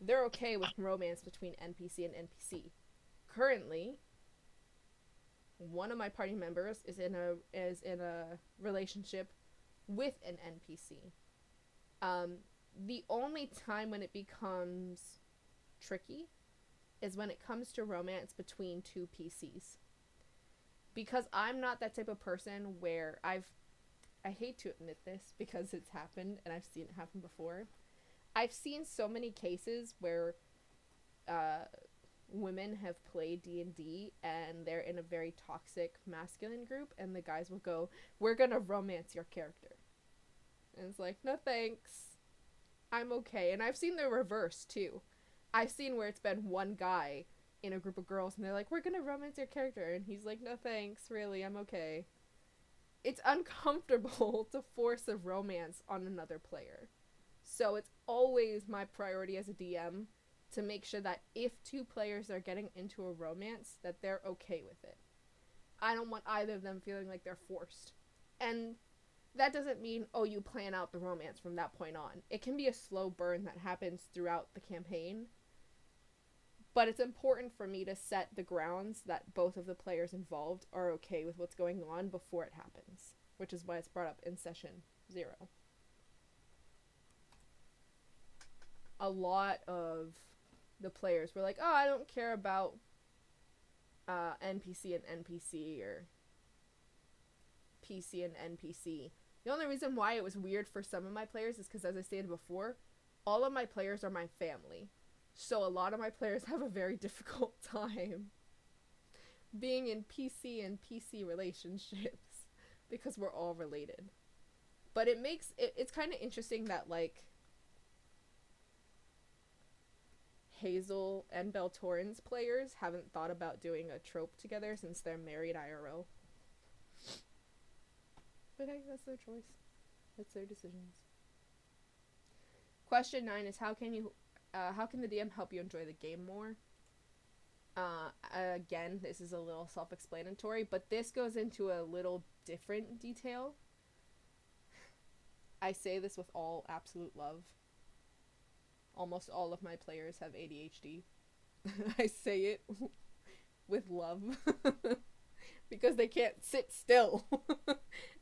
they're okay with romance between NPC and NPC. Currently, one of my party members is in a relationship with an NPC. The only time when it becomes tricky is when it comes to romance between two PCs. Because I'm not that type of person where I hate to admit this because it's happened and I've seen it happen before. I've seen so many cases where women have played D&D and they're in a very toxic masculine group, and the guys will go, we're gonna romance your character. And it's like, no thanks. I'm okay. And I've seen the reverse too. I've seen where it's been one guy in a group of girls and they're like, we're gonna romance your character, and he's like, no thanks, really, I'm okay. It's uncomfortable to force a romance on another player. So it's always my priority as a DM to make sure that if two players are getting into a romance, that they're okay with it. I don't want either of them feeling like they're forced. And that doesn't mean, oh, you plan out the romance from that point on. It can be a slow burn that happens throughout the campaign. But it's important for me to set the grounds that both of the players involved are okay with what's going on before it happens, which is why it's brought up in session 0. A lot of the players were like, oh, I don't care about NPC and NPC or PC and NPC. The only reason why it was weird for some of my players is because, as I stated before, all of my players are my family. So a lot of my players have a very difficult time being in PC and PC relationships because we're all related. But it's kind of interesting that, like, Hazel and Beltorin's players haven't thought about doing a trope together since they're married IRL. But hey, that's their choice. That's their decisions. Question 9 is how can the DM help you enjoy the game more? Again, this is a little self-explanatory, but this goes into a little different detail. I say this with all absolute love. Almost all of my players have ADHD. I say it with love because they can't sit still.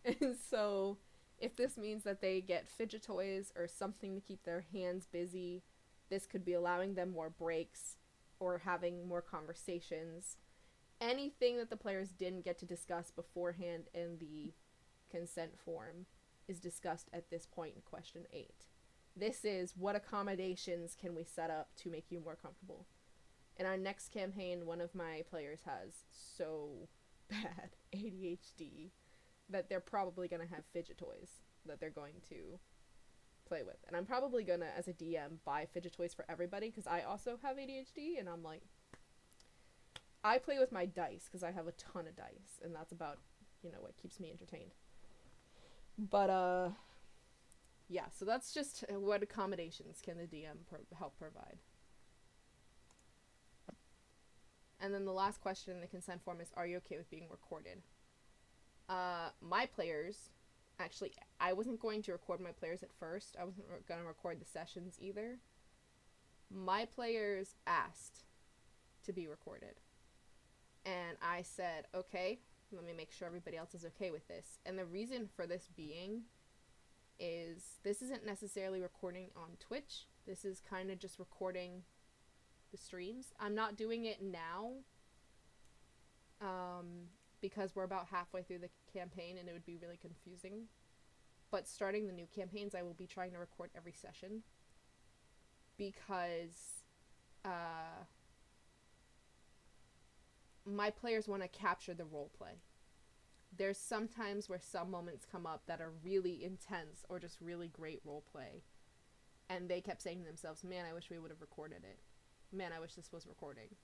And so if this means that they get fidget toys or something to keep their hands busy, this could be allowing them more breaks or having more conversations. Anything that the players didn't get to discuss beforehand in the consent form is discussed at this point in question 8. This is, what accommodations can we set up to make you more comfortable? In our next campaign, one of my players has so bad ADHD that they're probably going to have fidget toys that they're going to play with. And I'm probably going to, as a DM, buy fidget toys for everybody because I also have ADHD. And I'm like, I play with my dice because I have a ton of dice. And that's about, what keeps me entertained. But, yeah, so that's just what accommodations can the DM help provide. And then the last question in the consent form is, are you okay with being recorded? My players, actually, I wasn't going to record my players at first. I wasn't going to record the sessions either. My players asked to be recorded. And I said, okay, let me make sure everybody else is okay with this. And the reason for this being is this isn't necessarily recording on Twitch. This is kind of just recording the streams. I'm not doing it now because we're about halfway through the campaign and it would be really confusing. But starting the new campaigns, I will be trying to record every session because my players want to capture the role play. There's sometimes where some moments come up that are really intense or just really great role play, and they kept saying to themselves, man, I wish we would have recorded it. Man, I wish this was recording.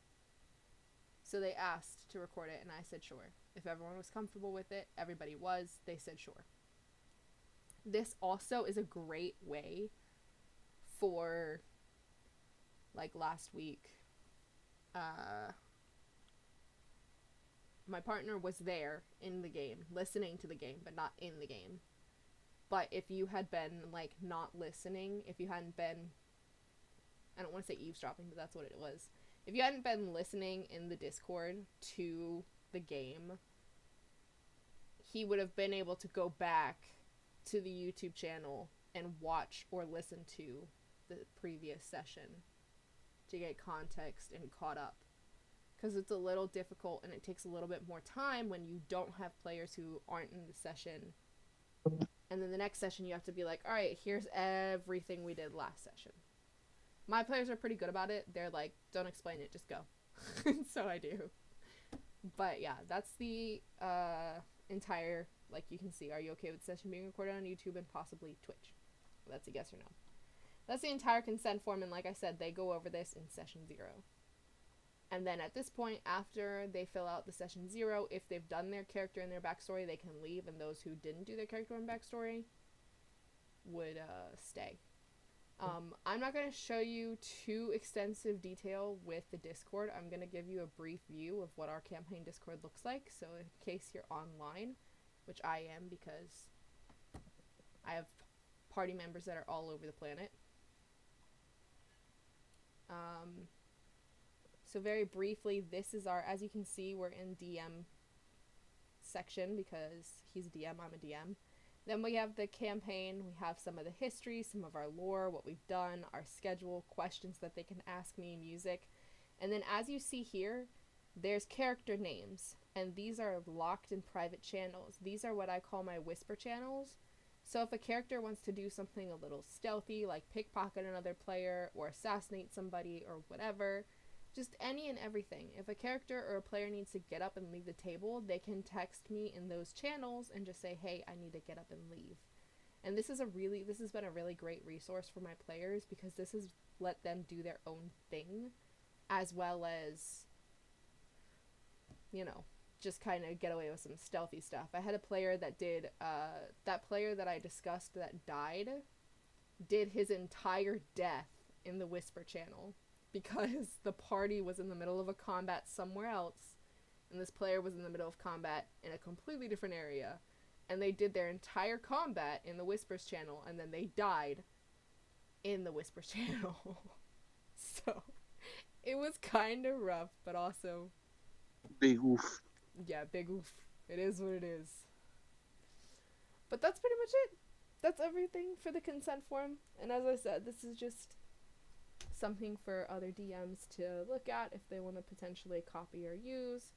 So they asked to record it, and I said sure. If everyone was comfortable with it, everybody was, they said sure. This also is a great way for, like last week, my partner was there in the game, listening to the game, but not in the game. But if you had been, like, not listening, if you hadn't been, I don't want to say eavesdropping, but that's what it was. If you hadn't been listening in the Discord to the game, he would have been able to go back to the YouTube channel and watch or listen to the previous session to get context and caught up. Because it's a little difficult and it takes a little bit more time when you don't have players who aren't in the session. And then the next session you have to be like, alright, here's everything we did last session. My players are pretty good about it. They're like, don't explain it, just go. So I do. But yeah, that's the entire, like you can see, are you okay with the session being recorded on YouTube and possibly Twitch? That's a yes or no. That's the entire consent form, and like I said, they go over this in session 0. And then at this point, after they fill out the session 0, if they've done their character and their backstory, they can leave, and those who didn't do their character and backstory would stay. I'm not going to show you too extensive detail with the Discord. I'm going to give you a brief view of what our campaign Discord looks like, so in case you're online, which I am because I have party members that are all over the planet. So very briefly, this is our, as you can see, we're in DM section because he's a DM, I'm a DM. Then we have the campaign, we have some of the history, some of our lore, what we've done, our schedule, questions that they can ask me, music. And then as you see here, there's character names, and these are locked in private channels. These are what I call my whisper channels. So if a character wants to do something a little stealthy, like pickpocket another player, or assassinate somebody, or whatever, just any and everything. If a character or a player needs to get up and leave the table, they can text me in those channels and just say, hey, I need to get up and leave. And this has been a really great resource for my players because this has let them do their own thing as well as, just kind of get away with some stealthy stuff. I had a player that did, that player that I discussed that died, did his entire death in the whisper channel. Because the party was in the middle of a combat somewhere else, and this player was in the middle of combat in a completely different area, and they did their entire combat in the Whispers channel, and then they died in the Whispers channel. So, it was kind of rough, but also... Big oof. Yeah, big oof. It is what it is. But that's pretty much it. That's everything for the consent form, and as I said, this is just something for other DMs to look at if they want to potentially copy or use.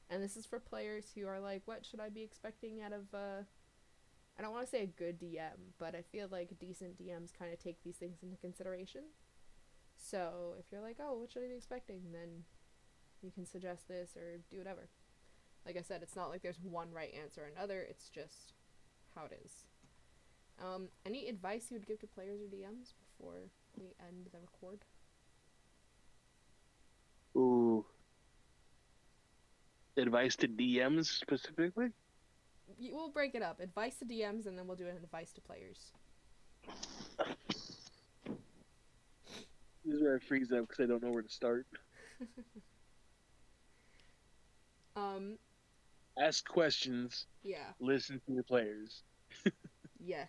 And this is for players who are like, what should I be expecting out of, I don't want to say a good DM, but I feel like decent DMs kind of take these things into consideration. So if you're like, oh, what should I be expecting, then you can suggest this or do whatever. Like I said, it's not like there's one right answer or another. It's just how it is. Any advice you would give to players or DMs before we end the record? Ooh, advice to DMs specifically? We'll break it up. Advice to DMs, and then we'll do an advice to players. This is where I freeze up because I don't know where to start. um, Ask questions. yeah. Listen to your players. Yes.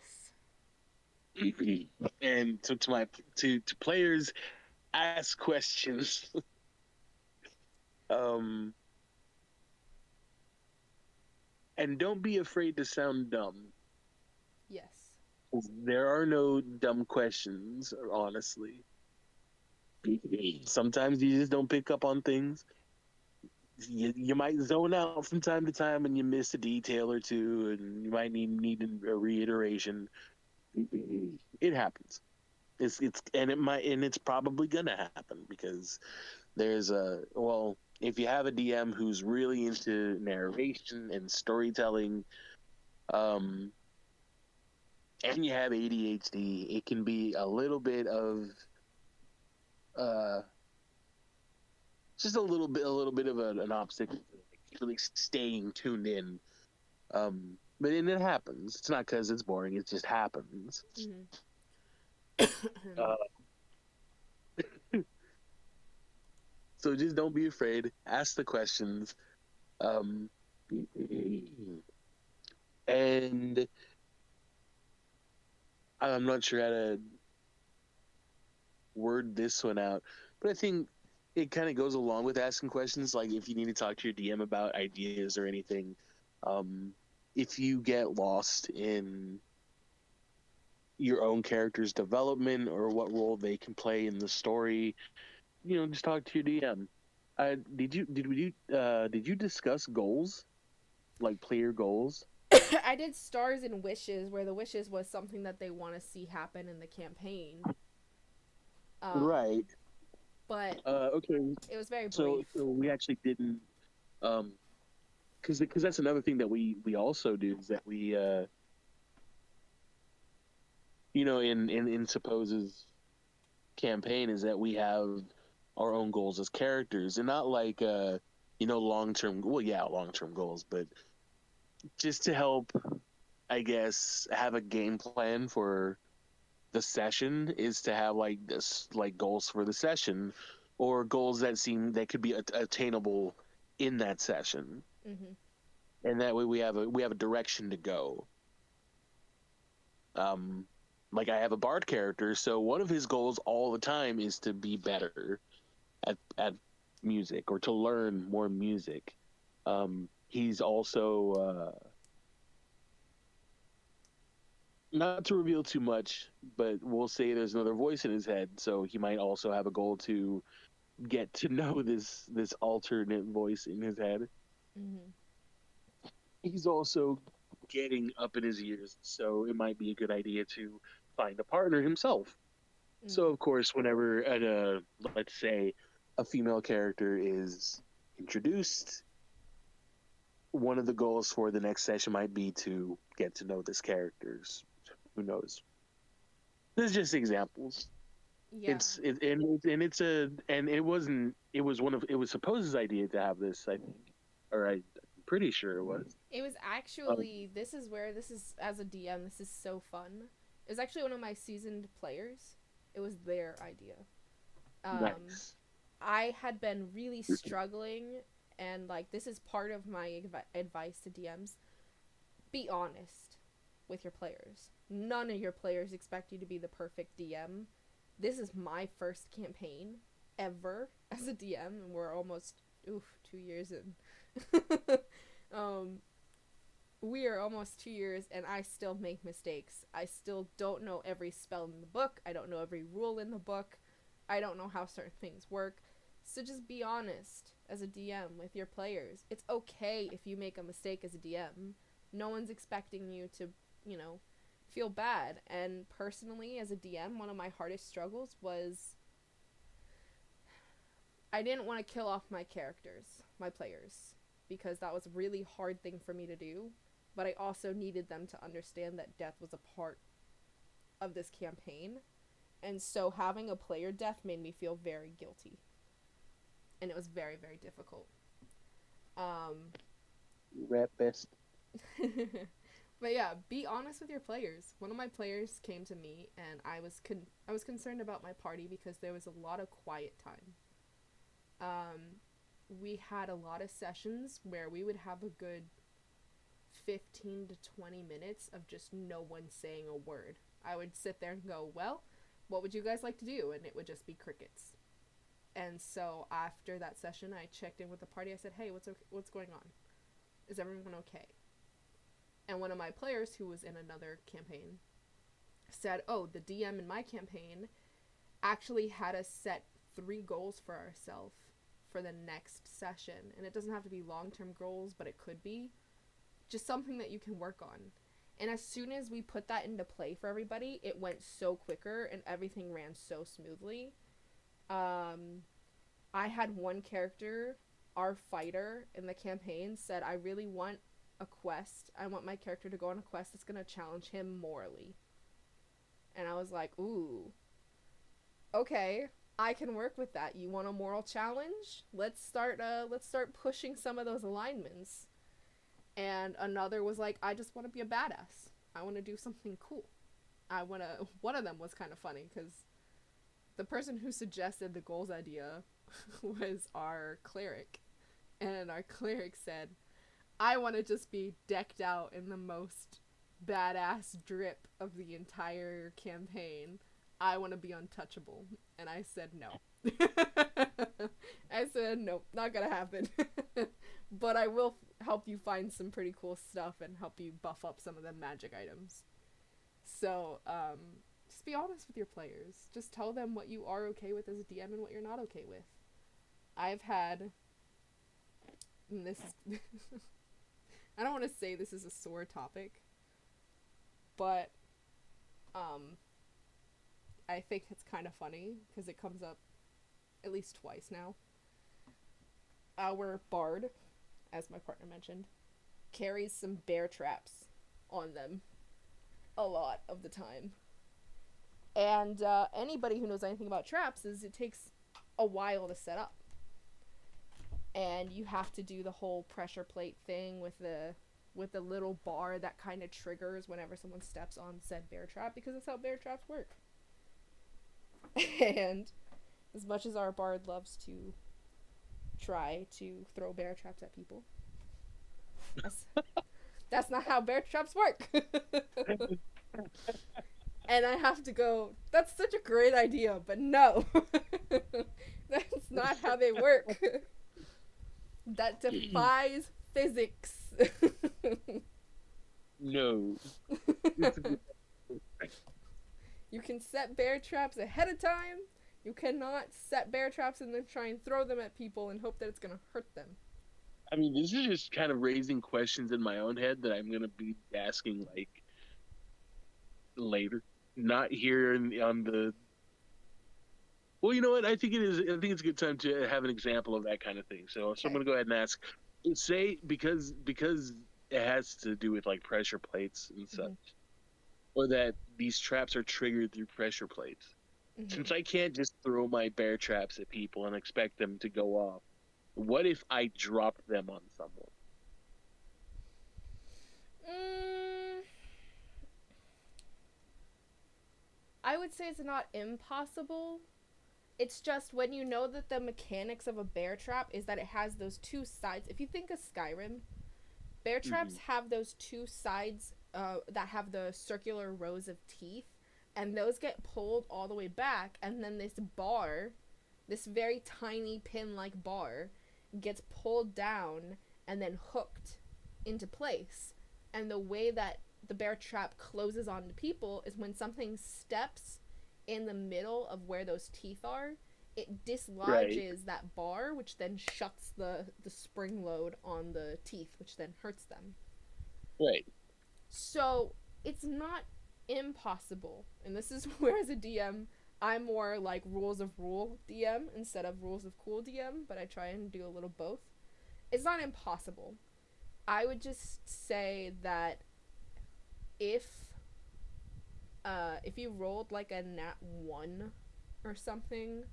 And to players, ask questions. um, and don't be afraid to sound dumb. Yes. There are no dumb questions, honestly. Sometimes you just don't pick up on things. You might zone out from time to time and you miss a detail or two, and you might need a reiteration. It happens. It's probably gonna happen because there's if you have a DM who's really into narration and storytelling, um, and you have ADHD, it can be a little bit of uh, just a little bit of an obstacle to really staying tuned in. But it happens. It's not because it's boring. It just happens. Uh, so just don't be afraid. Ask the questions. Um, and I'm not sure how to word this one out, but I think it kind of goes along with asking questions. Like if you need to talk to your DM about ideas or anything, um, if you get lost in your own character's development or what role they can play in the story, just talk to your DM. Did you discuss goals, like player goals? I did stars and wishes, where the wishes was something that they want to see happen in the campaign. Right. But Okay. it was very So, brief. so we actually didn't, um, because that's another thing that we also do is that we in Suppose's campaign is that we have our own goals as characters and not like long term, well, yeah, long term goals, but just to help, I guess, have a game plan for the session is to have like this, like goals for the session or goals that could be attainable in that session, Mm-hmm. and that way we have a direction to go. um like I have a bard character, so one of his goals all the time is to be better at music or to learn more music. He's also not to reveal too much, but we'll say there's another voice in his head, so he might also have a goal to get to know this alternate voice in his head. Mm-hmm. He's also getting up in his years, so it might be a good idea to find a partner himself. So Mm-hmm. of course, whenever let's say a female character is introduced, one of the goals for the next session might be to get to know this characters. Who knows? This is just examples. Yeah. It's it, and it's a and it wasn't it was one of it was Supposed's idea to have this, I think, or I'm pretty sure it was. It was Um, actually, this is, as a DM, this is so fun. It was actually one of my seasoned players. It was their idea. Um, nice. I had been really struggling, and like, this is part of my advice to DMs. Be honest with your players. None of your players expect you to be the perfect DM. This is my first campaign ever as a DM, and we're almost 2 years in. um, we are almost 2 years, and I still make mistakes. I still don't know every spell in the book. I don't know every rule in the book. I don't know how certain things work. So just be honest as a DM with your players. It's okay if you make a mistake as a DM. No one's expecting you to, you know, feel bad. And personally, as a DM, one of my hardest struggles was I didn't want to kill off my characters, my players, because that was a really hard thing for me to do. But I also needed them to understand that death was a part of this campaign. And so having a player death made me feel very guilty. And it was very, very difficult. Rapist. But yeah, be honest with your players. One of my players came to me, and I was concerned about my party because there was a lot of quiet time. We had a lot of sessions where we would have a good 15 to 20 minutes of just no one saying a word. I would sit there and go, well, what would you guys like to do? And it would just be crickets. And so after that session, I checked in with the party. I said, hey, what's going on? Is everyone okay? And one of my players, who was in another campaign, said, oh, the DM in my campaign actually had us set 3 goals for ourselves for the next session. And it doesn't have to be long-term goals, but it could be. Just something that you can work on. And as soon as we put that into play for everybody, it went so quicker and everything ran so smoothly. I had one character, our fighter in the campaign, said, I really want a quest. I want my character to go on a quest that's going to challenge him morally. And I was like, ooh, okay, I can work with that. You want a moral challenge? Let's start pushing some of those alignments. And another was like, I just want to be a badass. I want to do something cool. One of them was kind of funny because the person who suggested the goals idea was our cleric. And our cleric said, I want to just be decked out in the most badass drip of the entire campaign. I want to be untouchable. And I said no. I said no, not gonna happen. But I will help you find some pretty cool stuff and help you buff up some of the magic items. So, just be honest with your players. Just tell them what you are okay with as a DM and what you're not okay with. I've had... And this is... I don't want to say this is a sore topic, but I think it's kind of funny because it comes up at least twice now. Our bard, as my partner mentioned, carries some bear traps on them a lot of the time. And anybody who knows anything about traps is it takes a while to set up. And you have to do the whole pressure plate thing with the little bar that kind of triggers whenever someone steps on said bear trap, because that's how bear traps work. And as much as our bard loves to try to throw bear traps at people, that's not how bear traps work. And I have to go, that's such a great idea, but no. That's not how they work. That defies physics. No. You can set bear traps ahead of time. You cannot set bear traps and then try and throw them at people and hope that it's going to hurt them. I mean, this is just kind of raising questions in my own head that I'm going to be asking, like, later. Not here on the... Well, you know what? I think it's a good time to have an example of that kind of thing. So I'm going to go ahead and ask. Say, because it has to do with, like, pressure plates and such, or that these traps are triggered through pressure plates. Since I can't just throw my bear traps at people and expect them to go off, what if I drop them on someone? I would say it's not impossible. It's just when you know that the mechanics of a bear trap is that it has those 2 sides. If you think of Skyrim, bear traps have those 2 sides that have the circular rows of teeth, and those get pulled all the way back, and then this bar, this very tiny pin-like bar, gets pulled down and then hooked into place. And the way that the bear trap closes on to people is when something steps in the middle of where those teeth are, it dislodges that bar, which then shuts the spring load on the teeth, which then hurts them. Right. So it's not impossible, and this is where as a DM I'm more like rules of rule DM instead of rules of cool DM, but I try and do a little both. It's not impossible. I would just say that if if you rolled like a nat 1 or something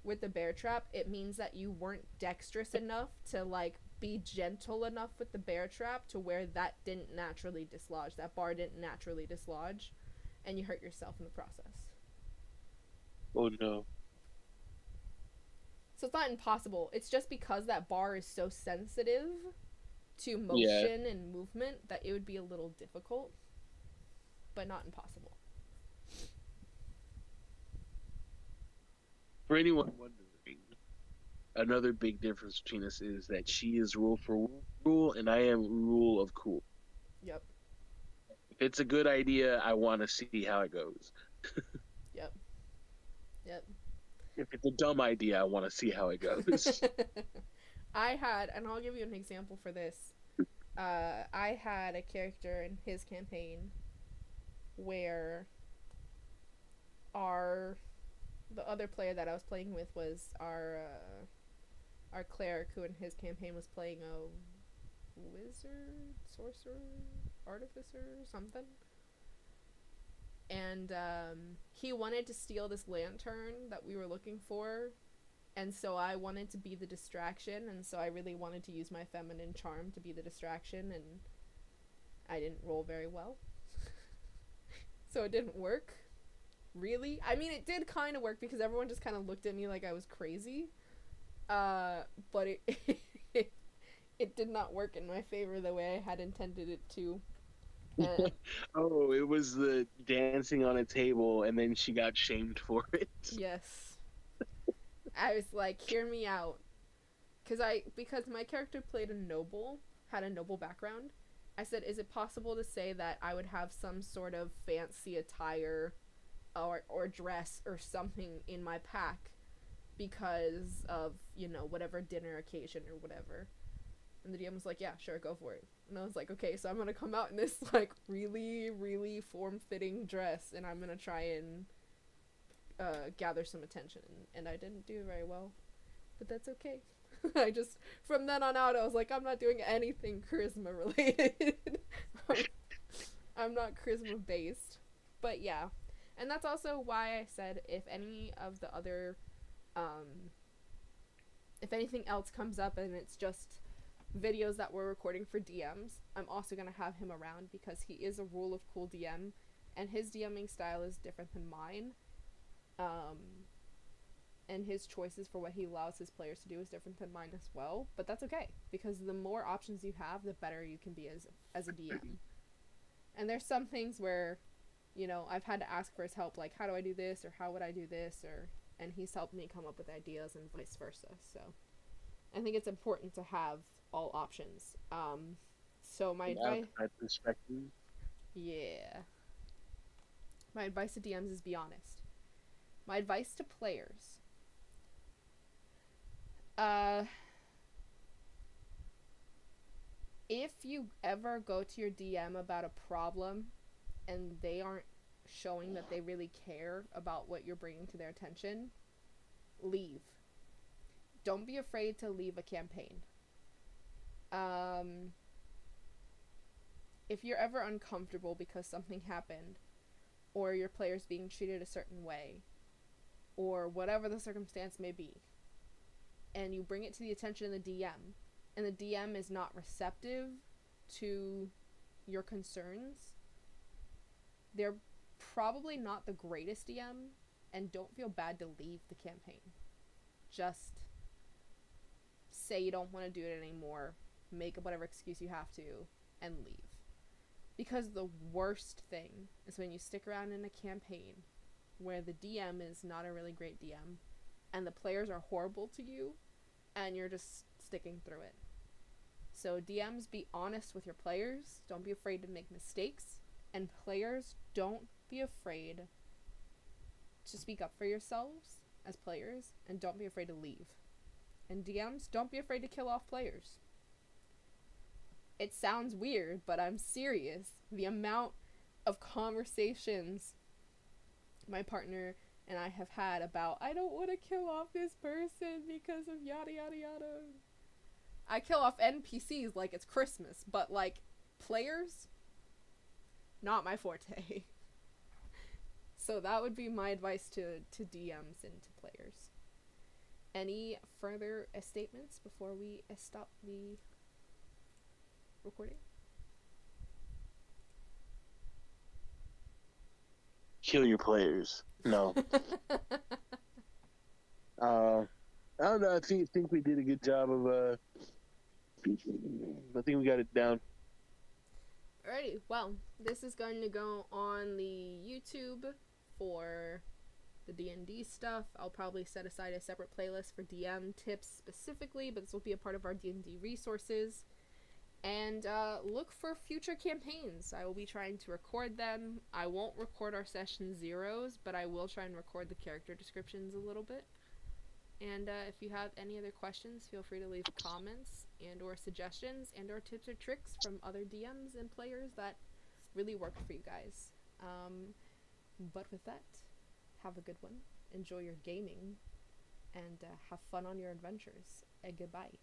with the bear trap, it means that you weren't dexterous enough to like be gentle enough with the bear trap to where that didn't naturally dislodge. That bar didn't naturally dislodge, and you hurt yourself in the process. Oh no. So it's not impossible. It's just because that bar is so sensitive to Yeah. motion and movement that it would be a little difficult, but not impossible. For anyone wondering, another big difference between us is that she is rule for rule, and I am rule of cool. Yep. If it's a good idea, I want to see how it goes. Yep. Yep. If it's a dumb idea, I want to see how it goes. I had, and I'll give you an example for this. I had a character in his campaign where our the other player that I was playing with was our cleric, who in his campaign was playing a wizard, sorcerer, artificer, something. And he wanted to steal this lantern that we were looking for, and so I wanted to be the distraction, and so I really wanted to use my feminine charm to be the distraction, and I didn't roll very well. So it didn't work. Really? I mean, it did kind of work because everyone just kind of looked at me like I was crazy. But it it did not work in my favor the way I had intended it to. And Oh, it was the dancing on a table, and then she got shamed for it. yes, I was like, hear me out, because my character played a noble, had a noble background. I said, is it possible to say that I would have some sort of fancy attire or dress or something in my pack because of, whatever dinner occasion or whatever? And the DM was like, yeah, sure, go for it. And I was like, okay, so I'm gonna come out in this like really, really form-fitting dress, and I'm gonna try and gather some attention. And I didn't do very well, but that's okay. I just, from then on out, I was like, I'm not doing anything charisma related. I'm not charisma based. But yeah. And that's also why I said if any of the other, if anything else comes up and it's just videos that we're recording for DMs, I'm also going to have him around because he is a rule of cool DM, and his DMing style is different than mine. And his choices for what he allows his players to do is different than mine as well. But that's okay, because the more options you have, the better you can be as a DM. And there's some things where, I've had to ask for his help, like, how do I do this, or how would I do this, and he's helped me come up with ideas and vice versa. So I think it's important to have all options. So my advice, Perspective. yeah, my advice to DMs is be honest. My advice to players, if you ever go to your DM about a problem and they aren't showing that they really care about what you're bringing to their attention, leave. Don't be afraid to leave a campaign. If you're ever uncomfortable because something happened, or your player's being treated a certain way, or whatever the circumstance may be, and you bring it to the attention of the DM, and the DM is not receptive to your concerns, they're probably not the greatest DM, and don't feel bad to leave the campaign. Just say you don't want to do it anymore, make up whatever excuse you have to, and leave. Because the worst thing is when you stick around in a campaign where the DM is not a really great DM, and the players are horrible to you, and you're just sticking through it. So DMs, be honest with your players. Don't be afraid to make mistakes. And players, don't be afraid to speak up for yourselves as players, and don't be afraid to leave. And DMs, don't be afraid to kill off players. It sounds weird, but I'm serious. The amount of conversations my partner and I have had about, I don't want to kill off this person because of yada yada yada. I kill off NPCs like it's Christmas, but like players, not my forte. So that would be my advice to DMs and to players. Any further statements before we stop the recording? Kill your players. No. I don't know. I think we did a good job of. I think we got it down. Alrighty, well, this is going to go on the YouTube for the D&D stuff. I'll probably set aside a separate playlist for DM tips specifically, but this will be a part of our D&D resources. And look for future campaigns. I will be trying to record them. I won't record our session zeros, but I will try and record the character descriptions a little bit. And if you have any other questions, feel free to leave comments and or suggestions and or tips or tricks from other DMs and players that really worked for you guys. But with that, have a good one. Enjoy your gaming and have fun on your adventures. And goodbye.